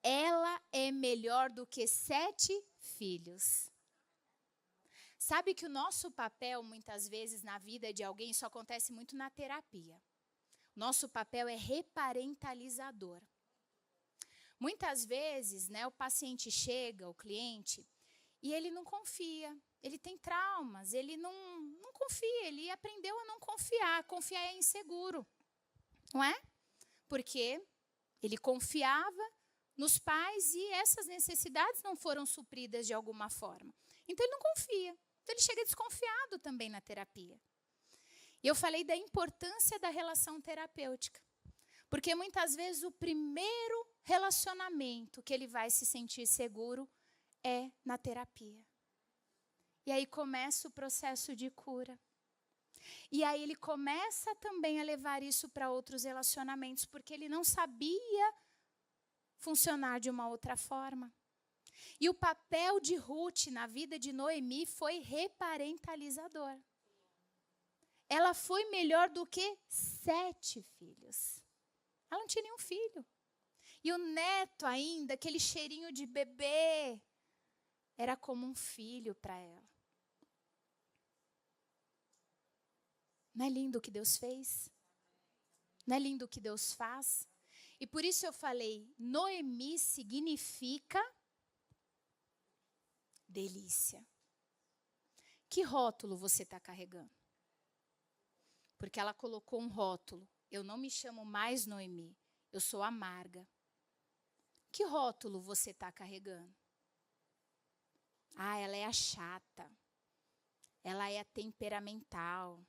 ela é melhor do que 7 filhos. Sabe que o nosso papel, muitas vezes, na vida de alguém, isso acontece muito na terapia. Nosso papel é reparentalizador. Muitas vezes, né, o paciente chega, o cliente, e ele não confia. Ele tem traumas, ele não confia, ele aprendeu a não confiar. Confiar é inseguro, não é? Porque ele confiava nos pais e essas necessidades não foram supridas de alguma forma. Então ele não confia. Então ele chega desconfiado também na terapia. E eu falei da importância da relação terapêutica. Porque muitas vezes o primeiro relacionamento que ele vai se sentir seguro é na terapia. E aí começa o processo de cura. E aí ele começa também a levar isso para outros relacionamentos, porque ele não sabia funcionar de uma outra forma. E o papel de Ruth na vida de Noemi foi reparentalizador. Ela foi melhor do que 7 filhos. Ela não tinha nenhum filho. E o neto ainda, aquele cheirinho de bebê, era como um filho para ela. Não é lindo o que Deus fez? Não é lindo o que Deus faz? E por isso eu falei, Noemi significa delícia. Que rótulo você está carregando? Porque ela colocou um rótulo. Eu não me chamo mais Noemi, eu sou amarga. Que rótulo você está carregando? Ah, ela é a chata. Ela é a temperamental.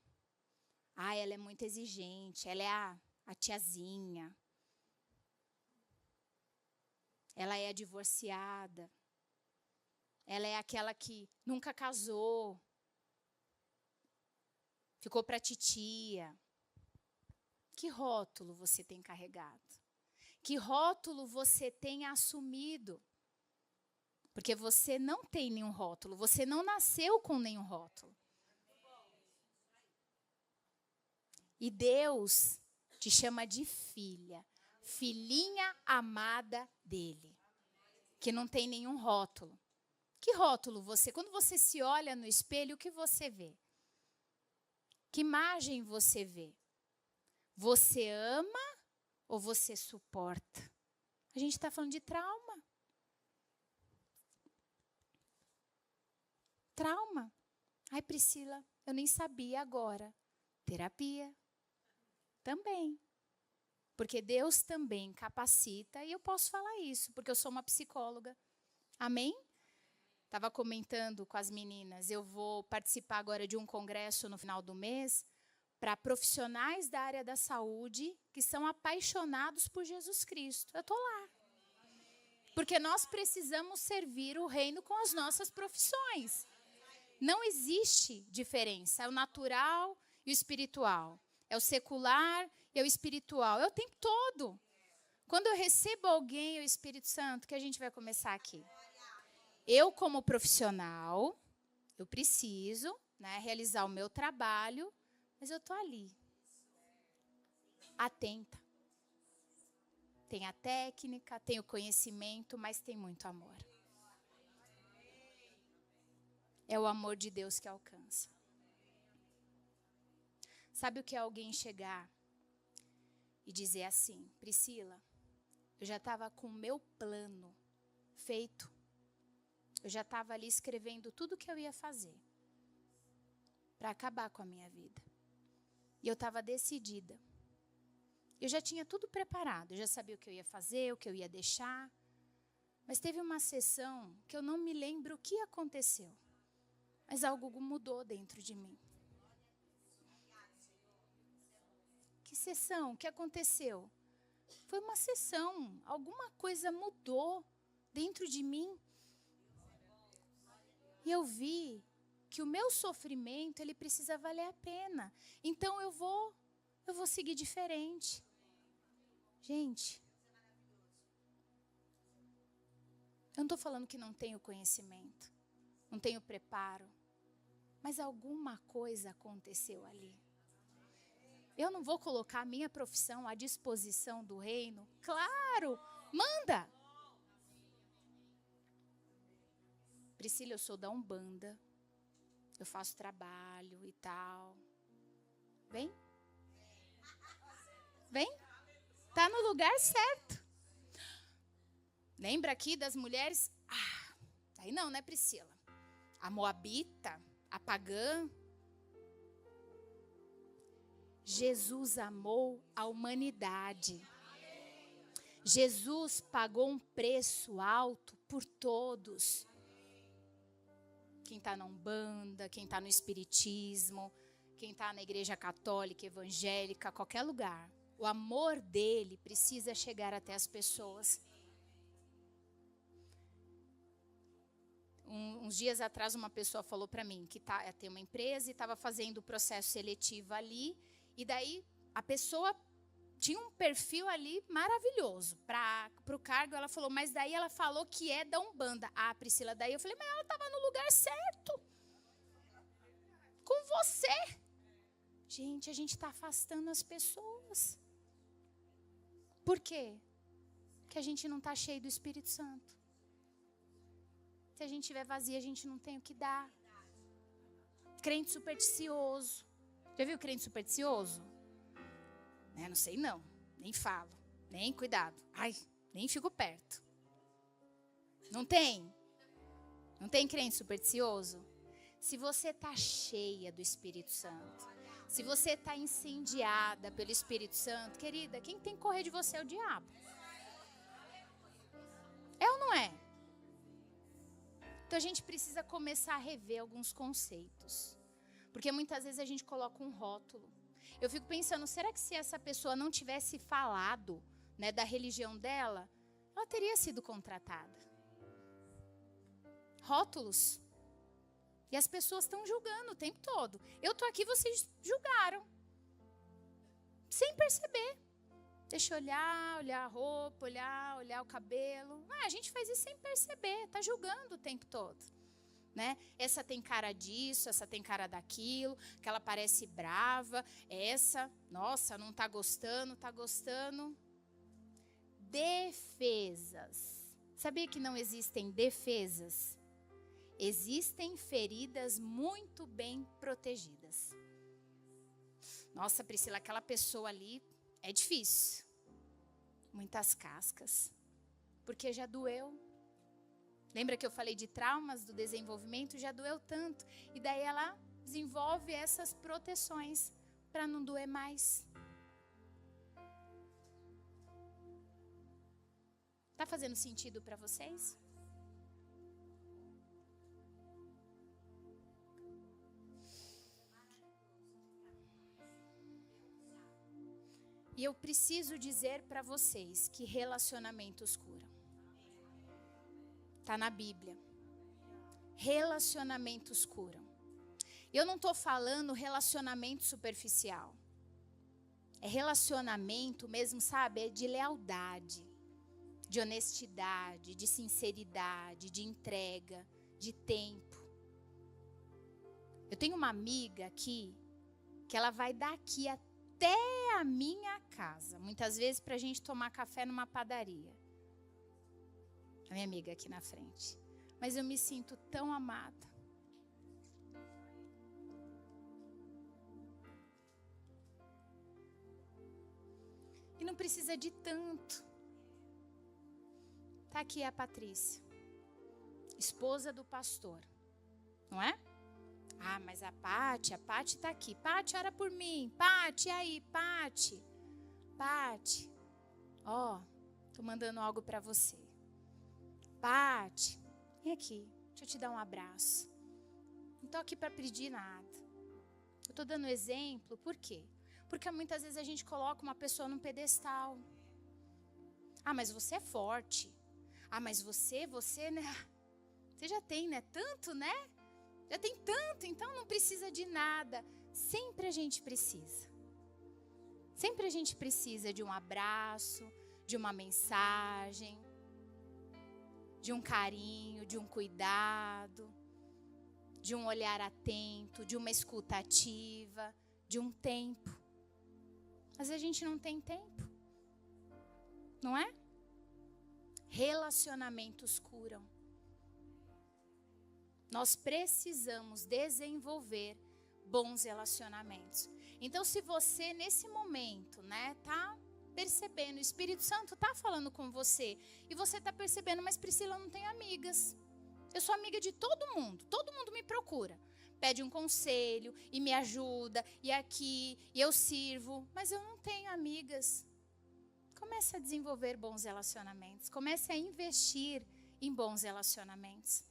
Ah, ela é muito exigente. Ela é a tiazinha. Ela é a divorciada. Ela é aquela que nunca casou. Ficou para titia. Que rótulo você tem carregado? Que rótulo você tem assumido? Porque você não tem nenhum rótulo. Você não nasceu com nenhum rótulo. E Deus te chama de filha. Filhinha amada dele. Que não tem nenhum rótulo. Que rótulo você... Quando você se olha no espelho, o que você vê? Que imagem você vê? Você ama ou você suporta? A gente está falando de trauma. Trauma. Ai, Priscila, eu nem sabia agora. Terapia. Também. Porque Deus também capacita, e eu posso falar isso, porque eu sou uma psicóloga. Amém? Estava comentando com as meninas, eu vou participar agora de um congresso no final do mês para profissionais da área da saúde que são apaixonados por Jesus Cristo. Eu estou lá. Porque nós precisamos servir o reino com as nossas profissões. Não existe diferença. É o natural e o espiritual. É o secular e o espiritual. É o tempo todo. Quando eu recebo alguém, o Espírito Santo, que a gente vai começar aqui. Eu, como profissional, eu preciso, realizar o meu trabalho, mas eu estou ali, atenta. Tem a técnica, tem o conhecimento, mas tem muito amor. É o amor de Deus que alcança. Sabe o que é alguém chegar e dizer assim, Priscila, eu já estava com o meu plano feito. Eu já estava ali escrevendo tudo o que eu ia fazer para acabar com a minha vida. E eu estava decidida. Eu já tinha tudo preparado, eu já sabia o que eu ia fazer, o que eu ia deixar. Mas teve uma sessão que eu não me lembro o que aconteceu. Mas algo mudou dentro de mim. Que sessão? O que aconteceu? Foi uma sessão, alguma coisa mudou dentro de mim. E eu vi que o meu sofrimento, ele precisa valer a pena. Então eu vou seguir diferente. Gente, eu não estou falando que não tenho conhecimento, não tenho preparo, mas alguma coisa aconteceu ali. Eu não vou colocar a minha profissão à disposição do reino? Claro, manda! Priscila, eu sou da Umbanda, eu faço trabalho e tal. Vem? Vem? Tá no lugar certo. Lembra aqui das mulheres? Aí não, né, Priscila? A moabita, a pagã. Jesus amou a humanidade. Jesus pagou um preço alto por todos. Quem está na Umbanda, quem está no Espiritismo, quem está na Igreja Católica, Evangélica, qualquer lugar. O amor dele precisa chegar até as pessoas. Uns dias atrás, uma pessoa falou para mim que tem uma empresa e estava fazendo o processo seletivo ali. E daí, a pessoa tinha um perfil ali maravilhoso para o cargo. Ela falou, mas daí ela falou que é da Umbanda. Ah, Priscila, daí eu falei, mas ela estava no lugar certo. Com você. Gente, a gente está afastando as pessoas. Por quê? Porque a gente não está cheio do Espírito Santo. Se a gente estiver vazia, a gente não tem o que dar. Crente supersticioso. Já viu crente supersticioso? Não sei não, nem falo, nem cuidado. Ai, nem fico perto. Não tem? Não tem crente supersticioso? Se você está cheia do Espírito Santo, se você está incendiada pelo Espírito Santo, querida, quem tem que correr de você é o diabo. É ou não é? Então a gente precisa começar a rever alguns conceitos. Porque muitas vezes a gente coloca um rótulo. Eu fico pensando, será que se essa pessoa não tivesse falado, né, da religião dela, ela teria sido contratada? Rótulos. E as pessoas estão julgando o tempo todo. Eu estou aqui, vocês julgaram. Sem perceber. Deixa eu olhar a roupa, olhar o cabelo. A gente faz isso sem perceber, está julgando o tempo todo. Né? Essa tem cara disso, essa tem cara daquilo, aquela parece brava, essa, nossa, não está gostando, está gostando. Defesas. Sabia que não existem defesas? Existem feridas muito bem protegidas. Nossa, Priscila, aquela pessoa ali é difícil. Muitas cascas. Porque já doeu. Lembra que eu falei de traumas do desenvolvimento? Já doeu tanto. E daí ela desenvolve essas proteções para não doer mais. Tá fazendo sentido para vocês? E eu preciso dizer para vocês que relacionamentos curam. Está na Bíblia. Relacionamentos curam. Eu não estou falando relacionamento superficial. É relacionamento mesmo, sabe? É de lealdade, de honestidade, de sinceridade, de entrega, de tempo. Eu tenho uma amiga aqui, que ela vai daqui até a minha casa, muitas vezes para a gente tomar café numa padaria. A minha amiga aqui na frente. Mas eu me sinto tão amada. E não precisa de tanto. Tá aqui a Patrícia, esposa do pastor, não é? Ah, mas a Pati tá aqui. Pati, ora por mim. Pati, aí, Pati. Pati, ó, tô mandando algo para você. Pati, vem aqui, deixa eu te dar um abraço. Não tô aqui para pedir nada. Eu tô dando exemplo, por quê? Porque muitas vezes a gente coloca uma pessoa num pedestal. Ah, mas você é forte. Ah, mas você, né? Você já tem, né? Tanto, né? Já tem tanto, então não precisa de nada. Sempre a gente precisa. Sempre a gente precisa de um abraço, de uma mensagem, de um carinho, de um cuidado, de um olhar atento, de uma escuta ativa, de um tempo. Mas a gente não tem tempo, não é? Relacionamentos curam. Nós precisamos desenvolver bons relacionamentos. Então, se você nesse momento, né, tá percebendo, o Espírito Santo tá falando com você e você tá percebendo, mas Priscila, eu não tenho amigas. Eu sou amiga de todo mundo me procura. Pede um conselho e me ajuda, e aqui, e eu sirvo, mas eu não tenho amigas. Comece a desenvolver bons relacionamentos. Comece a investir em bons relacionamentos.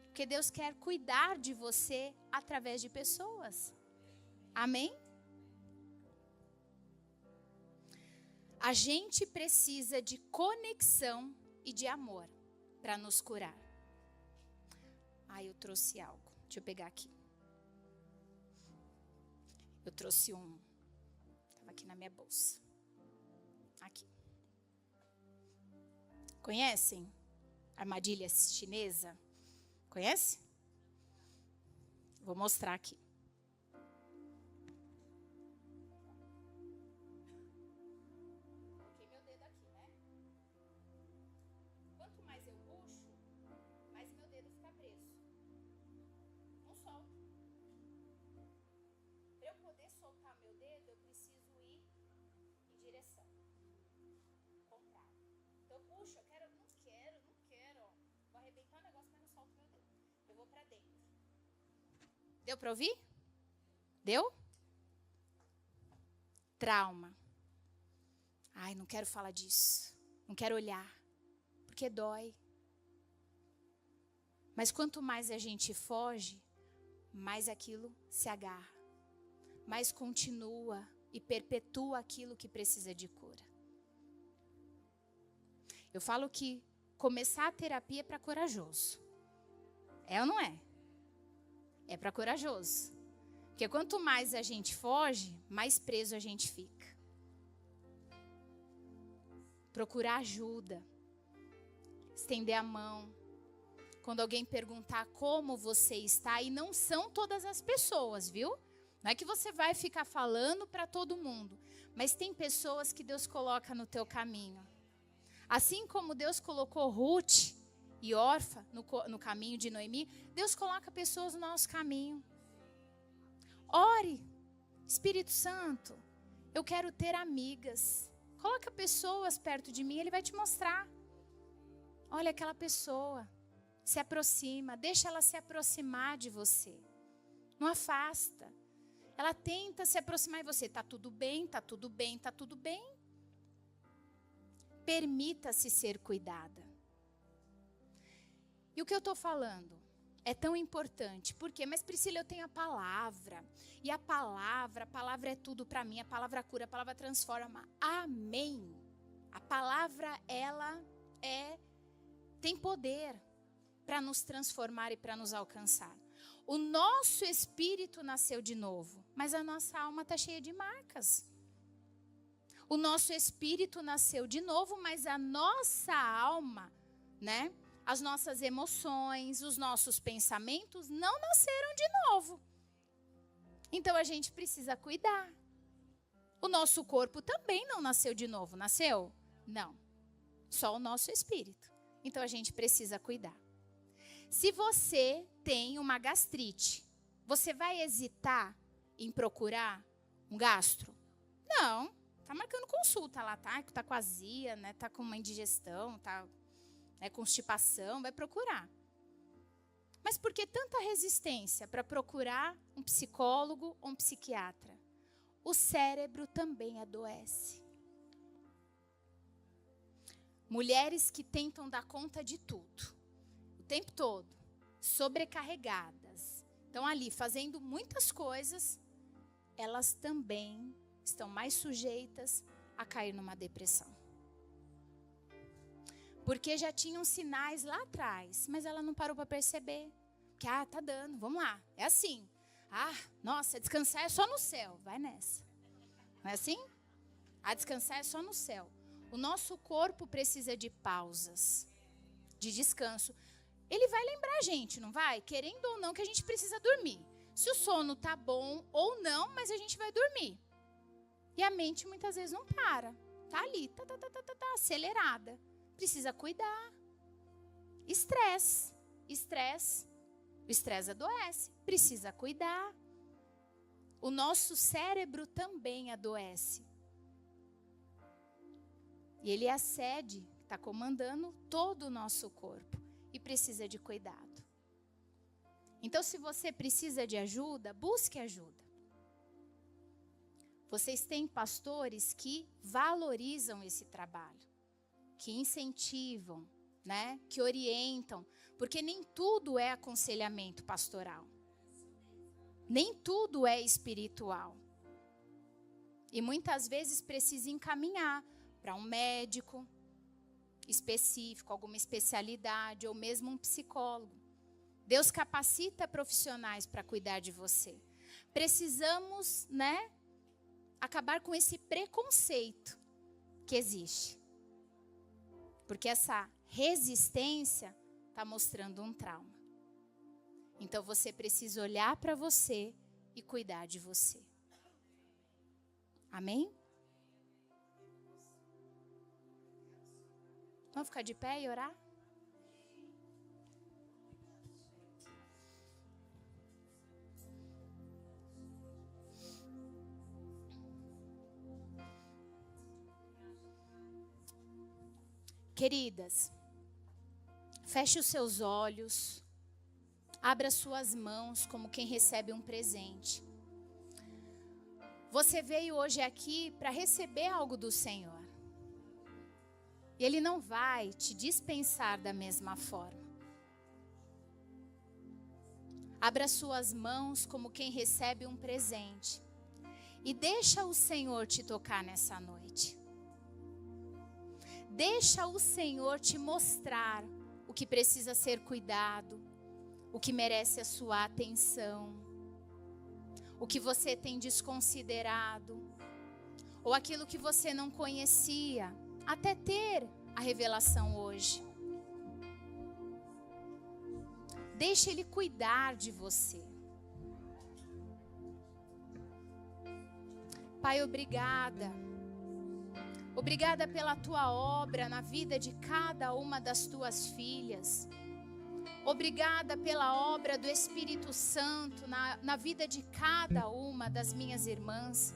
Porque Deus quer cuidar de você através de pessoas. Amém? A gente precisa de conexão e de amor para nos curar. Eu trouxe algo. Deixa eu pegar aqui. Eu trouxe estava aqui na minha bolsa. Aqui. Conhecem? Armadilha chinesa? Conhece? Vou mostrar aqui. Coloquei meu dedo aqui, né? Quanto mais eu puxo, mais meu dedo fica preso. Não solto. Para eu poder soltar meu dedo, eu preciso ir em direção contrária. Então eu puxo, eu quero, não quero. Vou arrebentar o negócio, mas não solto meu dedo. Eu vou para dentro. Deu para ouvir? Deu? Trauma. Não quero falar disso. Não quero olhar. Porque dói. Mas quanto mais a gente foge, mais aquilo se agarra. Mais continua e perpetua aquilo que precisa de cura. Eu falo que começar a terapia é para corajoso. É ou não é? É para corajoso. Porque quanto mais a gente foge, mais preso a gente fica. Procurar ajuda. Estender a mão. Quando alguém perguntar como você está, e não são todas as pessoas, viu? Não é que você vai ficar falando para todo mundo, mas tem pessoas que Deus coloca no teu caminho. Assim como Deus colocou Ruth e Orfa no caminho de Noemi, Deus coloca pessoas no nosso caminho. Ore, Espírito Santo, eu quero ter amigas. Coloca pessoas perto de mim, Ele vai te mostrar. Olha aquela pessoa, se aproxima, deixa ela se aproximar de você. Não afasta. Ela tenta se aproximar de você. Tá tudo bem, tá tudo bem, tá tudo bem. Permita-se ser cuidada. E o que eu estou falando é tão importante. Por quê? Mas Priscila, eu tenho a palavra. E a palavra é tudo para mim. A palavra cura, a palavra transforma. Amém. A palavra, ela tem poder para nos transformar e para nos alcançar. O nosso espírito nasceu de novo, mas a nossa alma está cheia de marcas. O nosso espírito nasceu de novo, mas a nossa alma, né? As nossas emoções, os nossos pensamentos não nasceram de novo. Então a gente precisa cuidar. O nosso corpo também não nasceu de novo, nasceu? Não. Só o nosso espírito. Então a gente precisa cuidar. Se você tem uma gastrite, você vai hesitar em procurar um gastro? Não. Tá marcando consulta lá, tá com azia, né? Tá com uma indigestão, tá constipação, vai procurar. Mas por que tanta resistência para procurar um psicólogo ou um psiquiatra? O cérebro também adoece. Mulheres que tentam dar conta de tudo, o tempo todo, sobrecarregadas, estão ali fazendo muitas coisas, elas também estão mais sujeitas a cair numa depressão. Porque já tinham sinais lá atrás, mas ela não parou para perceber. Que, tá dando, vamos lá, é assim. Nossa, descansar é só no céu, vai nessa. Não é assim? Descansar é só no céu. O nosso corpo precisa de pausas, de descanso. Ele vai lembrar a gente, não vai? Querendo ou não, que a gente precisa dormir. Se o sono tá bom ou não, mas a gente vai dormir. E a mente muitas vezes não para. Tá ali, tá acelerada. Precisa cuidar. Estresse. O estresse adoece. Precisa cuidar. O nosso cérebro também adoece. E ele é a sede que está comandando todo o nosso corpo. E precisa de cuidado. Então, se você precisa de ajuda, busque ajuda. Vocês têm pastores que valorizam esse trabalho, que incentivam, né? Que orientam, porque nem tudo é aconselhamento pastoral. Nem tudo é espiritual. E muitas vezes precisa encaminhar para um médico específico, alguma especialidade, ou mesmo um psicólogo. Deus capacita profissionais para cuidar de você. Precisamos, né, acabar com esse preconceito que existe. Porque essa resistência está mostrando um trauma. Então você precisa olhar para você e cuidar de você. Amém? Vamos ficar de pé e orar? Queridas, feche os seus olhos, abra suas mãos como quem recebe um presente. Você veio hoje aqui para receber algo do Senhor. E Ele não vai te dispensar da mesma forma. Abra suas mãos como quem recebe um presente. E deixa o Senhor te tocar nessa noite. Deixa o Senhor te mostrar o que precisa ser cuidado, o que merece a sua atenção, o que você tem desconsiderado, ou aquilo que você não conhecia, até ter a revelação hoje. Deixa Ele cuidar de você. Pai, obrigada. Obrigada pela tua obra na vida de cada uma das tuas filhas. Obrigada pela obra do Espírito Santo na vida de cada uma das minhas irmãs.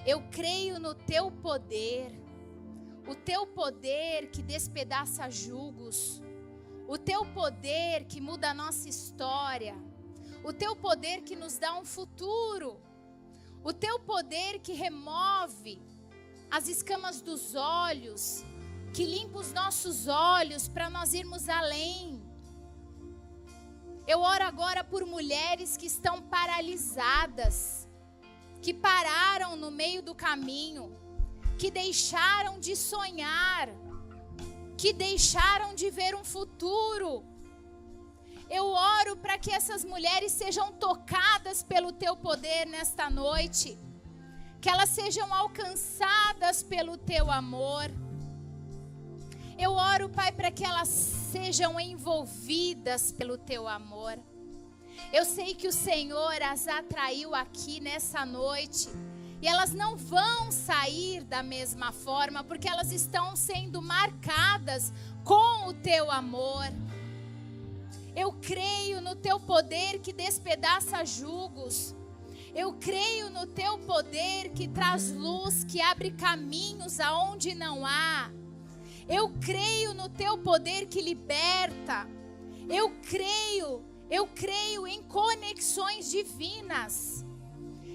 Eu creio no teu poder, o teu poder que despedaça julgos, o teu poder que muda a nossa história, o teu poder que nos dá um futuro, o teu poder que remove as escamas dos olhos, que limpa os nossos olhos para nós irmos além. Eu oro agora por mulheres que estão paralisadas, que pararam no meio do caminho, que deixaram de sonhar, que deixaram de ver um futuro. Eu oro para que essas mulheres sejam tocadas pelo teu poder nesta noite, que elas sejam alcançadas pelo teu amor. Eu oro, Pai, para que elas sejam envolvidas pelo teu amor. Eu sei que o Senhor as atraiu aqui nessa noite e elas não vão sair da mesma forma, porque elas estão sendo marcadas com o teu amor. Eu creio no teu poder que despedaça julgos. Eu creio no teu poder que traz luz, que abre caminhos aonde não há. Eu creio no teu poder que liberta. Eu creio em conexões divinas.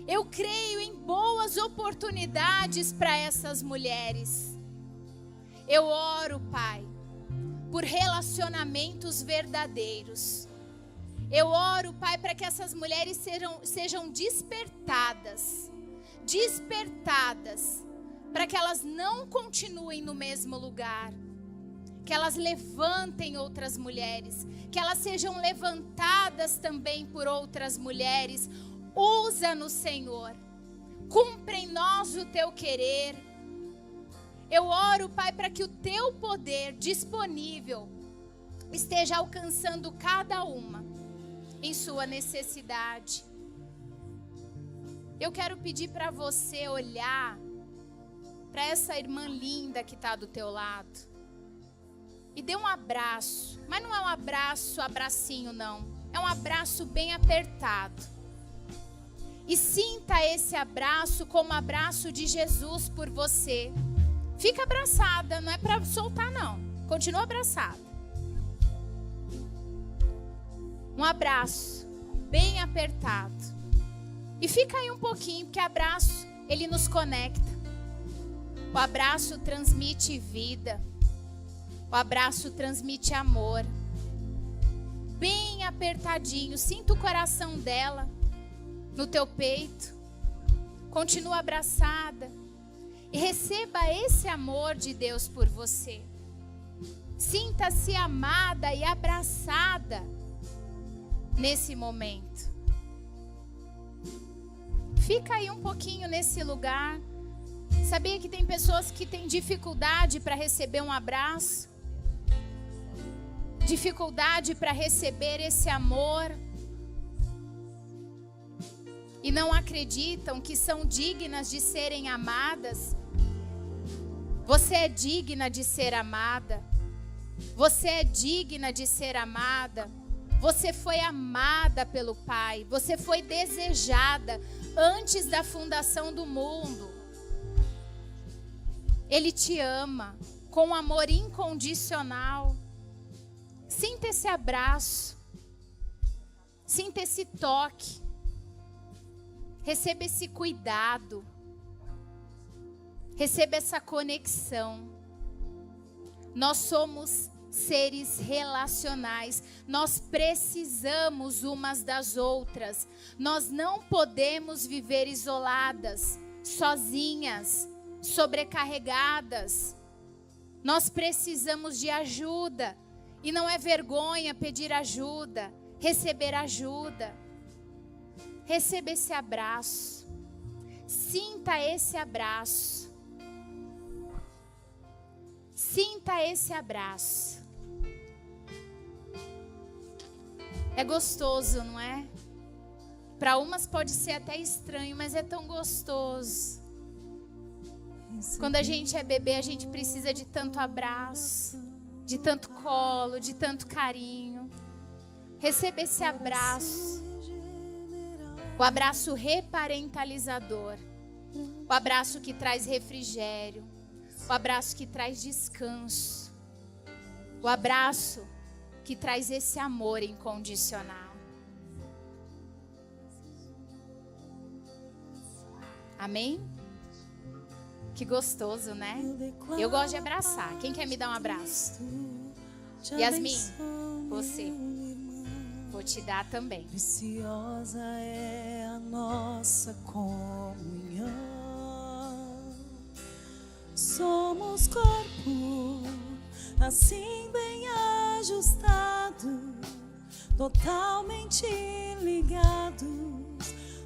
Eu creio em boas oportunidades para essas mulheres. Eu oro, Pai, por relacionamentos verdadeiros. Eu oro, Pai, para que essas mulheres sejam despertadas, para que elas não continuem no mesmo lugar, que elas levantem outras mulheres, que elas sejam levantadas também por outras mulheres. Usa-nos, Senhor, cumpre em nós o teu querer. Eu oro, Pai, para que o teu poder disponível esteja alcançando cada uma em sua necessidade. Eu quero pedir para você olhar para essa irmã linda que está do teu lado e dê um abraço, mas não é um abracinho não, é um abraço bem apertado. E sinta esse abraço como abraço de Jesus por você. Fica abraçada, não é para soltar não, continua abraçada. Um abraço bem apertado. E fica aí um pouquinho, porque abraço ele nos conecta. O abraço transmite vida. O abraço transmite amor. Bem apertadinho, sinta o coração dela no teu peito. Continua abraçada e receba esse amor de Deus por você. Sinta-se amada e abraçada nesse momento. Fica aí um pouquinho nesse lugar. Sabia que tem pessoas que têm dificuldade para receber um abraço? Dificuldade para receber esse amor? E não acreditam que são dignas de serem amadas? Você é digna de ser amada. Você é digna de ser amada. Você foi amada pelo Pai. Você foi desejada antes da fundação do mundo. Ele te ama com amor incondicional. Sinta esse abraço. Sinta esse toque. Receba esse cuidado. Receba essa conexão. Nós somos seres relacionais. Nós precisamos umas das outras. Nós não podemos viver isoladas, sozinhas, sobrecarregadas. Nós precisamos de ajuda. E não é vergonha pedir ajuda, receber ajuda. Receba esse abraço. Sinta esse abraço. Sinta esse abraço. É gostoso, não é? Para umas pode ser até estranho, mas é tão gostoso. Quando a gente é bebê, a gente precisa de tanto abraço, de tanto colo, de tanto carinho. Receba esse abraço. O abraço reparentalizador. O abraço que traz refrigério. O abraço que traz descanso. O abraço que traz esse amor incondicional. Amém? Que gostoso, né? Eu gosto de abraçar. Quem quer me dar um abraço? Yasmin, você. Vou te dar também. Preciosa é a nossa comunhão. Somos corpo, assim bem ajustado, totalmente ligados,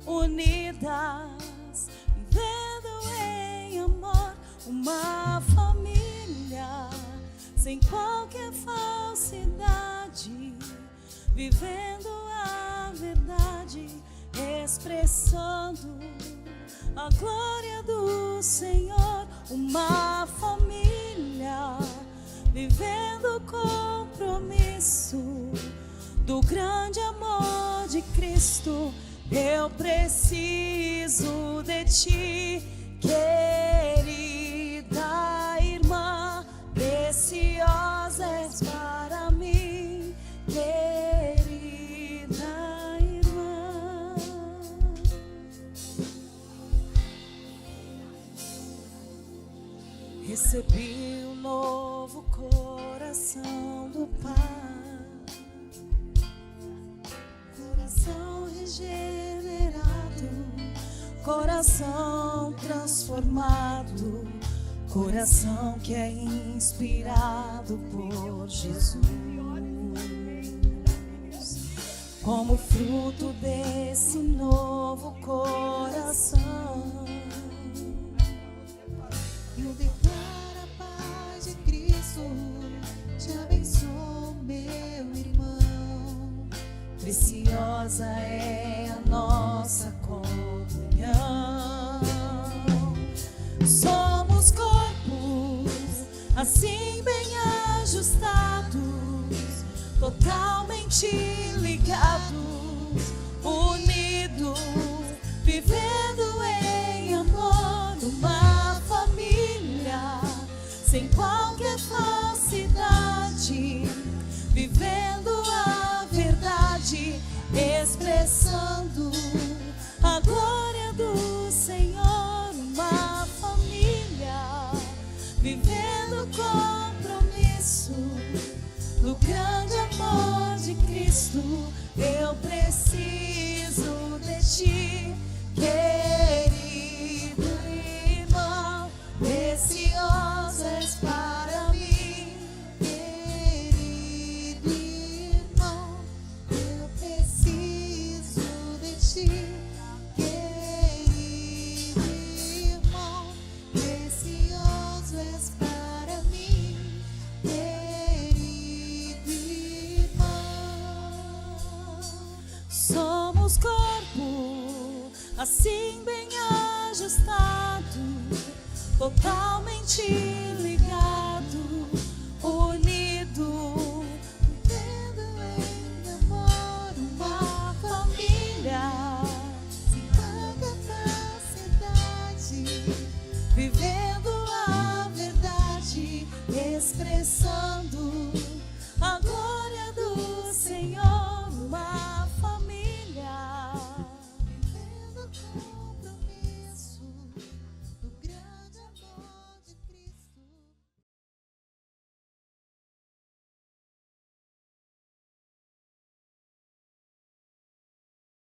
unidas, vivendo em amor, uma família, sem qualquer falsidade, vivendo a verdade, expressando a glória do Senhor, uma família, vivendo o compromisso do grande amor de Cristo. Eu preciso de ti, querida irmã, preciosa és para mim, querida irmã. Recebi um novo coração do Pai, coração regenerado, coração transformado, coração que é inspirado por Jesus. Como fruto desse novo coração, eu declaro a paz de Cristo, te abençoo, meu irmão. preciosa é a nossa comunhão. Somos corpos, assim bem ajustados, totalmente ligados, unidos, vivendo em amor, uma família, sem qualquer falsidade, vivendo a verdade, expressando a glória do Senhor, assim bem ajustado, totalmente ligado.